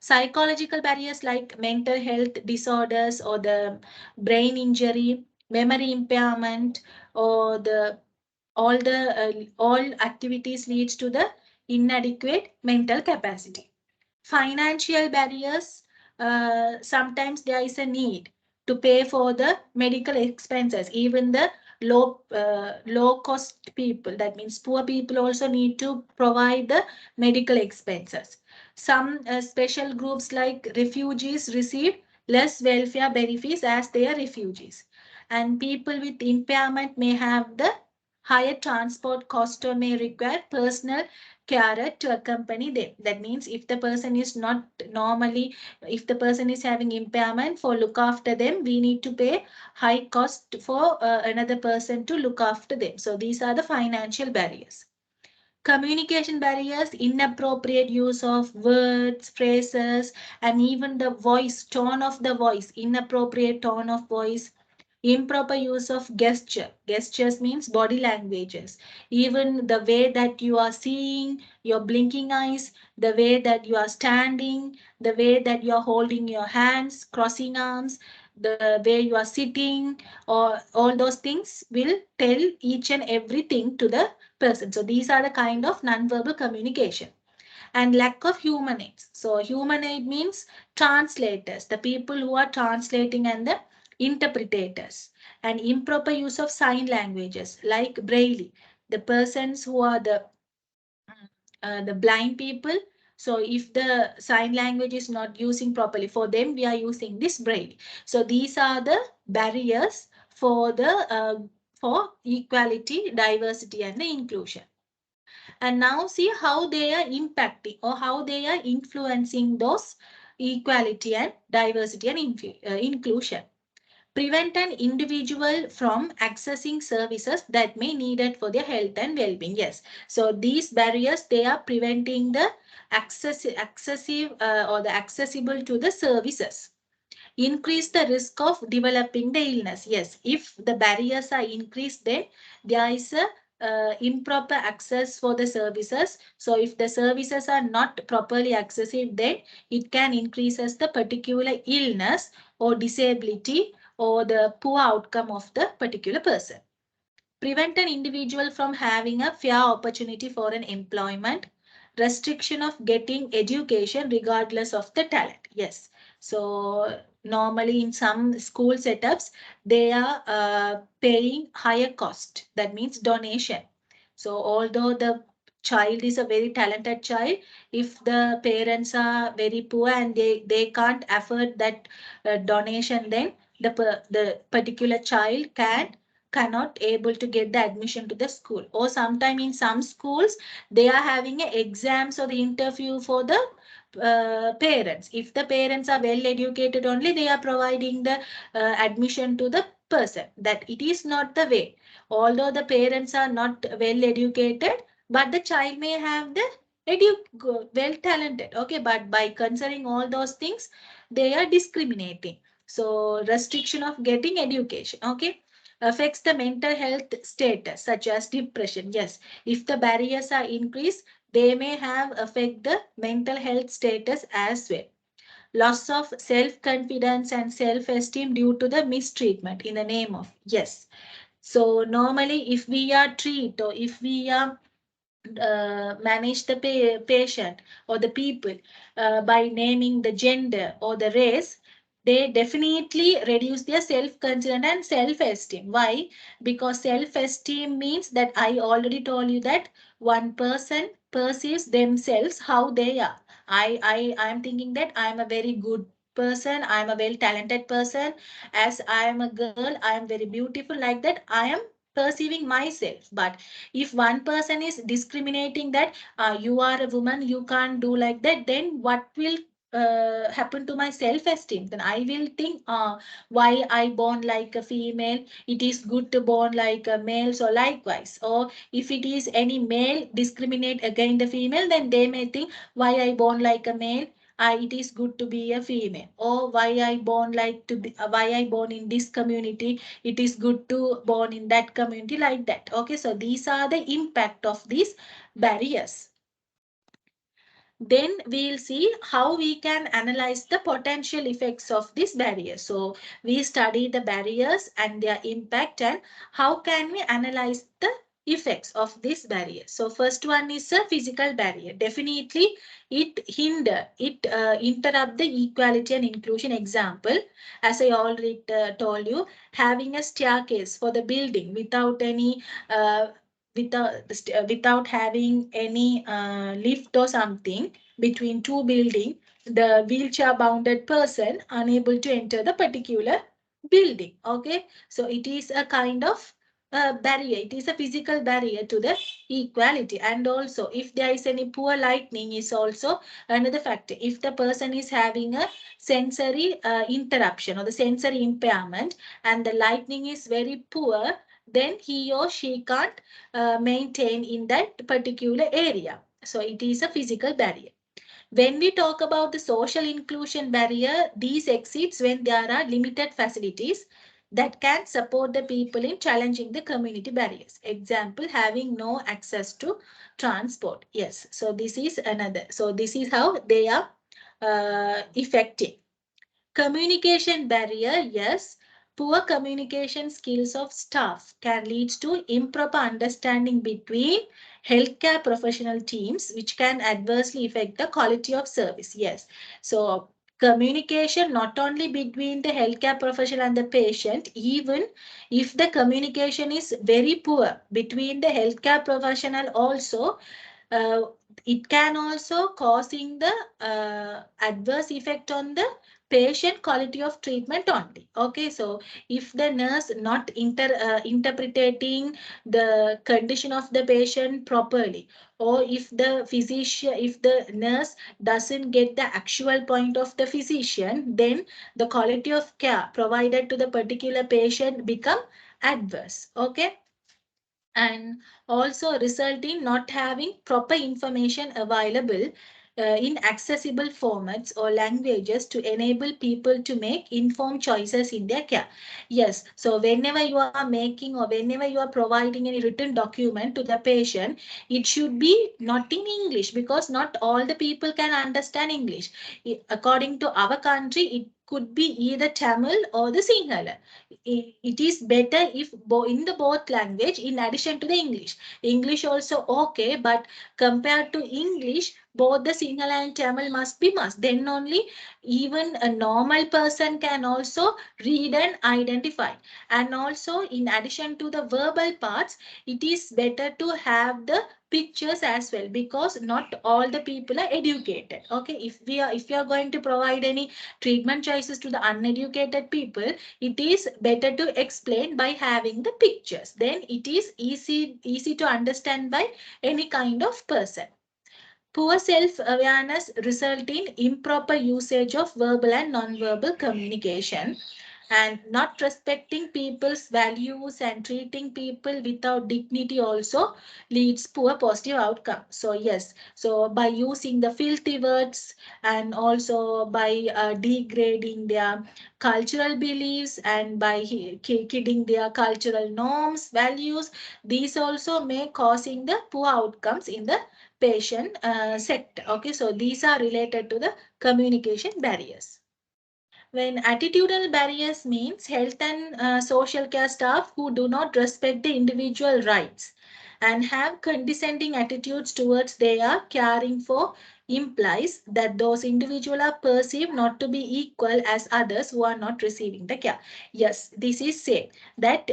Psychological barriers like mental health disorders or the brain injury, memory impairment, or the all activities leads to the inadequate mental capacity. Financial barriers, sometimes there is a need to pay for the medical expenses. Even the low cost people, that means poor people, also need to provide the medical expenses. Some special groups like refugees receive less welfare benefits as they are refugees, and people with impairment may have the higher transport cost or may require personal carer to accompany them. That means if the person is not normally, if the person is having impairment, for look after them, we need to pay high cost for another person to look after them. So these are the financial barriers. Communication barriers, inappropriate use of words, phrases, and even the voice, tone of the voice, inappropriate tone of voice, improper use of gesture. Gestures means body languages. Even the way that you are seeing, your blinking eyes, the way that you are standing, the way that you are holding your hands, crossing arms, the way you are sitting, or all those things will tell each and everything to the person. So these are the kind of non-verbal communication. And lack of human aids. So human aid means translators, the people who are translating, and the interpreters. And improper use of sign languages like Braille, the persons who are the blind people. So if the sign language is not using properly, for them we are using this Braille. So these are the barriers for the for equality, diversity, and the inclusion. And now see how they are impacting or how they are influencing those equality and diversity and inclusion. Prevent an individual from accessing services that may needed for their health and well-being. Yes, so these barriers, they are preventing the excessive or the accessible to the services. Increase the risk of developing the illness. Yes, if the barriers are increased, then there is a improper access for the services. So if the services are not properly accessible, then it can increases the particular illness or disability or the poor outcome of the particular person. Prevent an individual from having a fair opportunity for an employment. Restriction of getting education regardless of the talent. Yes, so normally in some school setups, they are paying higher cost, that means donation. So although the child is a very talented child, if the parents are very poor and they can't afford that donation, then the particular child cannot able to get the admission to the school. Or sometime in some schools, they are having a exams or the interview for the parents. If the parents are well educated only, they are providing the admission to the person. That it is not the way. Although the parents are not well educated, but the child may have the well talented. Okay, but by considering all those things, they are discriminating. So restriction of getting education. Okay, affects the mental health status such as depression. Yes, if the barriers are increased, they may have affect the mental health status as well. Loss of self-confidence and self-esteem due to the mistreatment in the name of. Yes, so normally if we are treat or if we are manage the patient or the people by naming the gender or the race, they definitely reduce their self-concern and self-esteem. Why? Because self-esteem means that I already told you that one person perceives themselves how they are. I'm thinking that I'm a very good person, I'm a well talented person, as I am a girl, I am very beautiful, like that I am perceiving myself. But if one person is discriminating that you are a woman, you can't do like that, then what will happen to my self-esteem? Then I will think, why I born like a female, it is good to born like a male. So likewise, or if it is any male discriminate against the female, then they may think, why I born like a male, it is good to be a female. Or why I born like to be, why I born in this community, it is good to born in that community, like that. Okay, so these are the impact of these barriers. Then we'll see how we can analyze the potential effects of this barrier. So we study the barriers and their impact, and how can we analyze the effects of this barrier. So first one is a physical barrier. Definitely it interrupt the equality and inclusion. Example, as I already told you, having a staircase for the building without any without having any lift or something between two buildings, the wheelchair bounded person unable to enter the particular building. Okay, so it is a kind of barrier. It is a physical barrier to the equality. And also, if there is any poor lighting, is also another factor. If the person is having a sensory interruption or the sensory impairment, and the lighting is very poor, then he or she can't maintain in that particular area. So it is a physical barrier. When we talk about the social inclusion barrier, these exist when there are limited facilities that can support the people in challenging the community barriers. Example, having no access to transport. Yes, so this is another. So this is how they are effective. Communication barrier, yes. Poor communication skills of staff can lead to improper understanding between healthcare professional teams, which can adversely affect the quality of service. Yes. So communication not only between the healthcare professional and the patient, even if the communication is very poor between the healthcare professional also, uh, it can also causing the adverse effect on the patient quality of treatment only. Okay, so if the nurse not interpreting the condition of the patient properly, or if the physician, if the nurse doesn't get the actual point of the physician, then the quality of care provided to the particular patient become adverse. Okay, and also result in not having proper information available in accessible formats or languages to enable people to make informed choices in their care. Yes, so whenever you are making or whenever you are providing any written document to the patient, it should be not in English, because not all the people can understand English. According to our country, it could be either Tamil or the Sinhala. It is better if in the both language in addition to the English also okay, but compared to English, both the Sinhala and Tamil must be must. Then only even a normal person can also read and identify. And also, in addition to the verbal parts, it is better to have the pictures as well, because not all the people are educated. Okay, if we are going to provide any treatment choices to the uneducated people, it is better to explain by having the pictures. Then it is easy to understand by any kind of person. Poor self-awareness result in improper usage of verbal and non-verbal communication, and not respecting people's values and treating people without dignity also leads poor positive outcome. So yes, so by using the filthy words, and also by degrading their cultural beliefs, and by kidding their cultural norms, values, these also may causing the poor outcomes in the patient sector. Okay, so these are related to the communication barriers. When attitudinal barriers means health and social care staff who do not respect the individual rights and have condescending attitudes towards they are caring for, implies that those individuals are perceived not to be equal as others who are not receiving the care. Yes, this is said that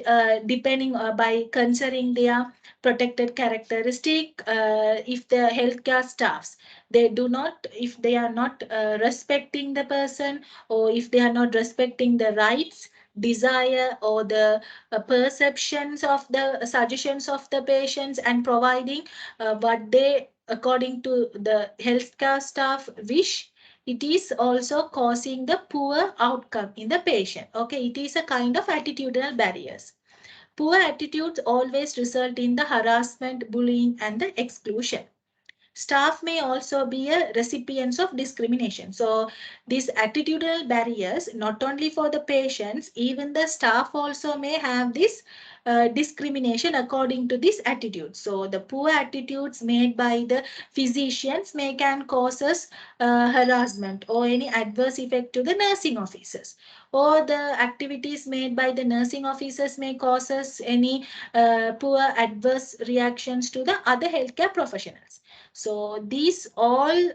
depending by considering their protected characteristic, if the healthcare staffs, they do not, if they are not respecting the person, or if they are not respecting the rights, desire, or the perceptions of the suggestions of the patients, and providing what they according to the healthcare staff wish, it is also causing the poor outcome in the patient. Okay, it is a kind of attitudinal barriers. Poor attitudes always result in the harassment, bullying, and the exclusion. staff may also be a recipients of discrimination. So these attitudinal barriers, not only for the patients, even the staff also may have this discrimination according to this attitude. So the poor attitudes made by the physicians may can causes harassment or any adverse effect to the nursing officers, or the activities made by the nursing officers may causes any poor adverse reactions to the other healthcare professionals. So these all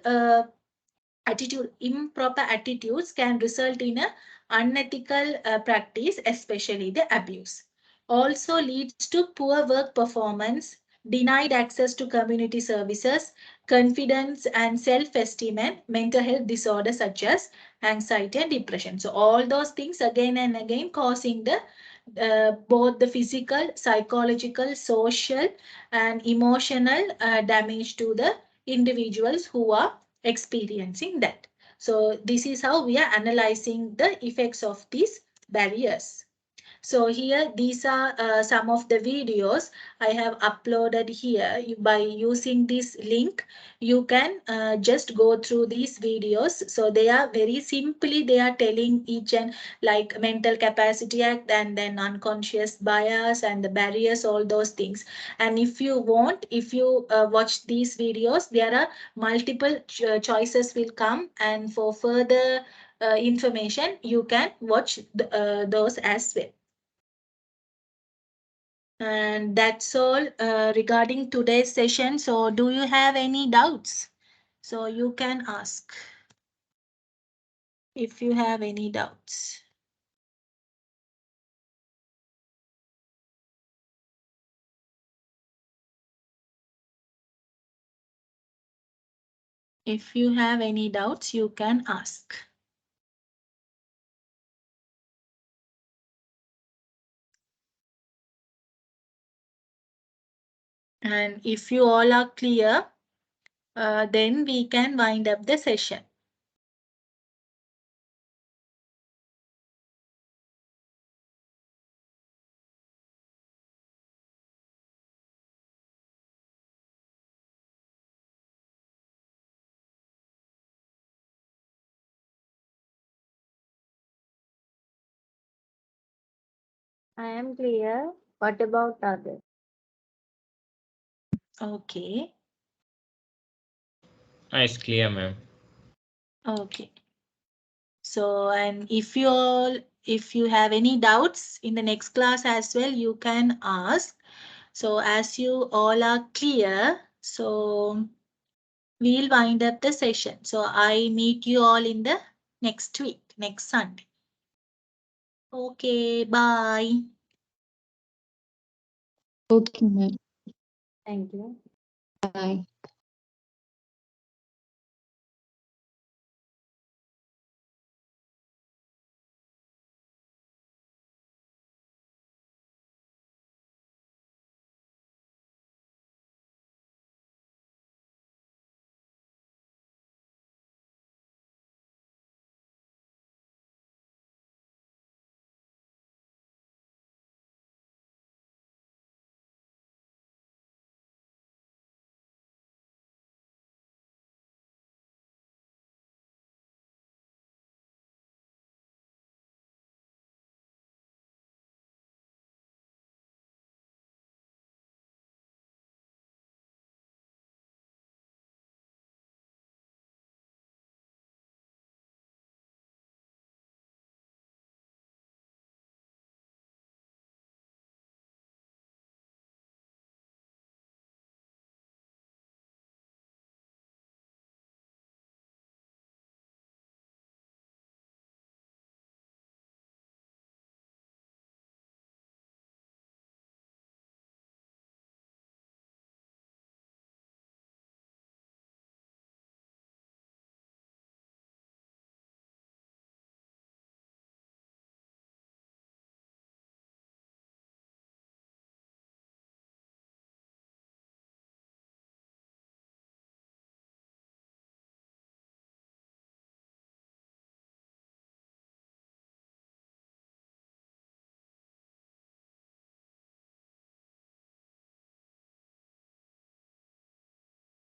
improper attitudes can result in a unethical practice, especially the abuse. Also leads to poor work performance, denied access to community services, confidence and self-esteem, and mental health disorders such as anxiety and depression. So all those things again and again causing the both the physical, psychological, social, and emotional damage to the individuals who are experiencing that. So this is how we are analyzing the effects of these barriers. So here, these are some of the videos I have uploaded here. By using this link, you can just go through these videos. So they are very simply, they are telling each and like mental capacity act and then unconscious bias and the barriers, all those things. And if you want, if you watch these videos, there are multiple choices will come, and for further information, you can watch those as well. And that's all regarding today's session. So do you have any doubts? So you can ask if you have any doubts. If you have any doubts, you can ask. And if you all are clear, then we can wind up the session. I am clear. What about others? Okay. It's clear, ma'am. Okay. So, and if you have any doubts in the next class as well, you can ask. So as you all are clear, so we'll wind up the session. So I meet you all in the next week, next Sunday. Okay, bye. Okay, ma'am. Thank you. Bye.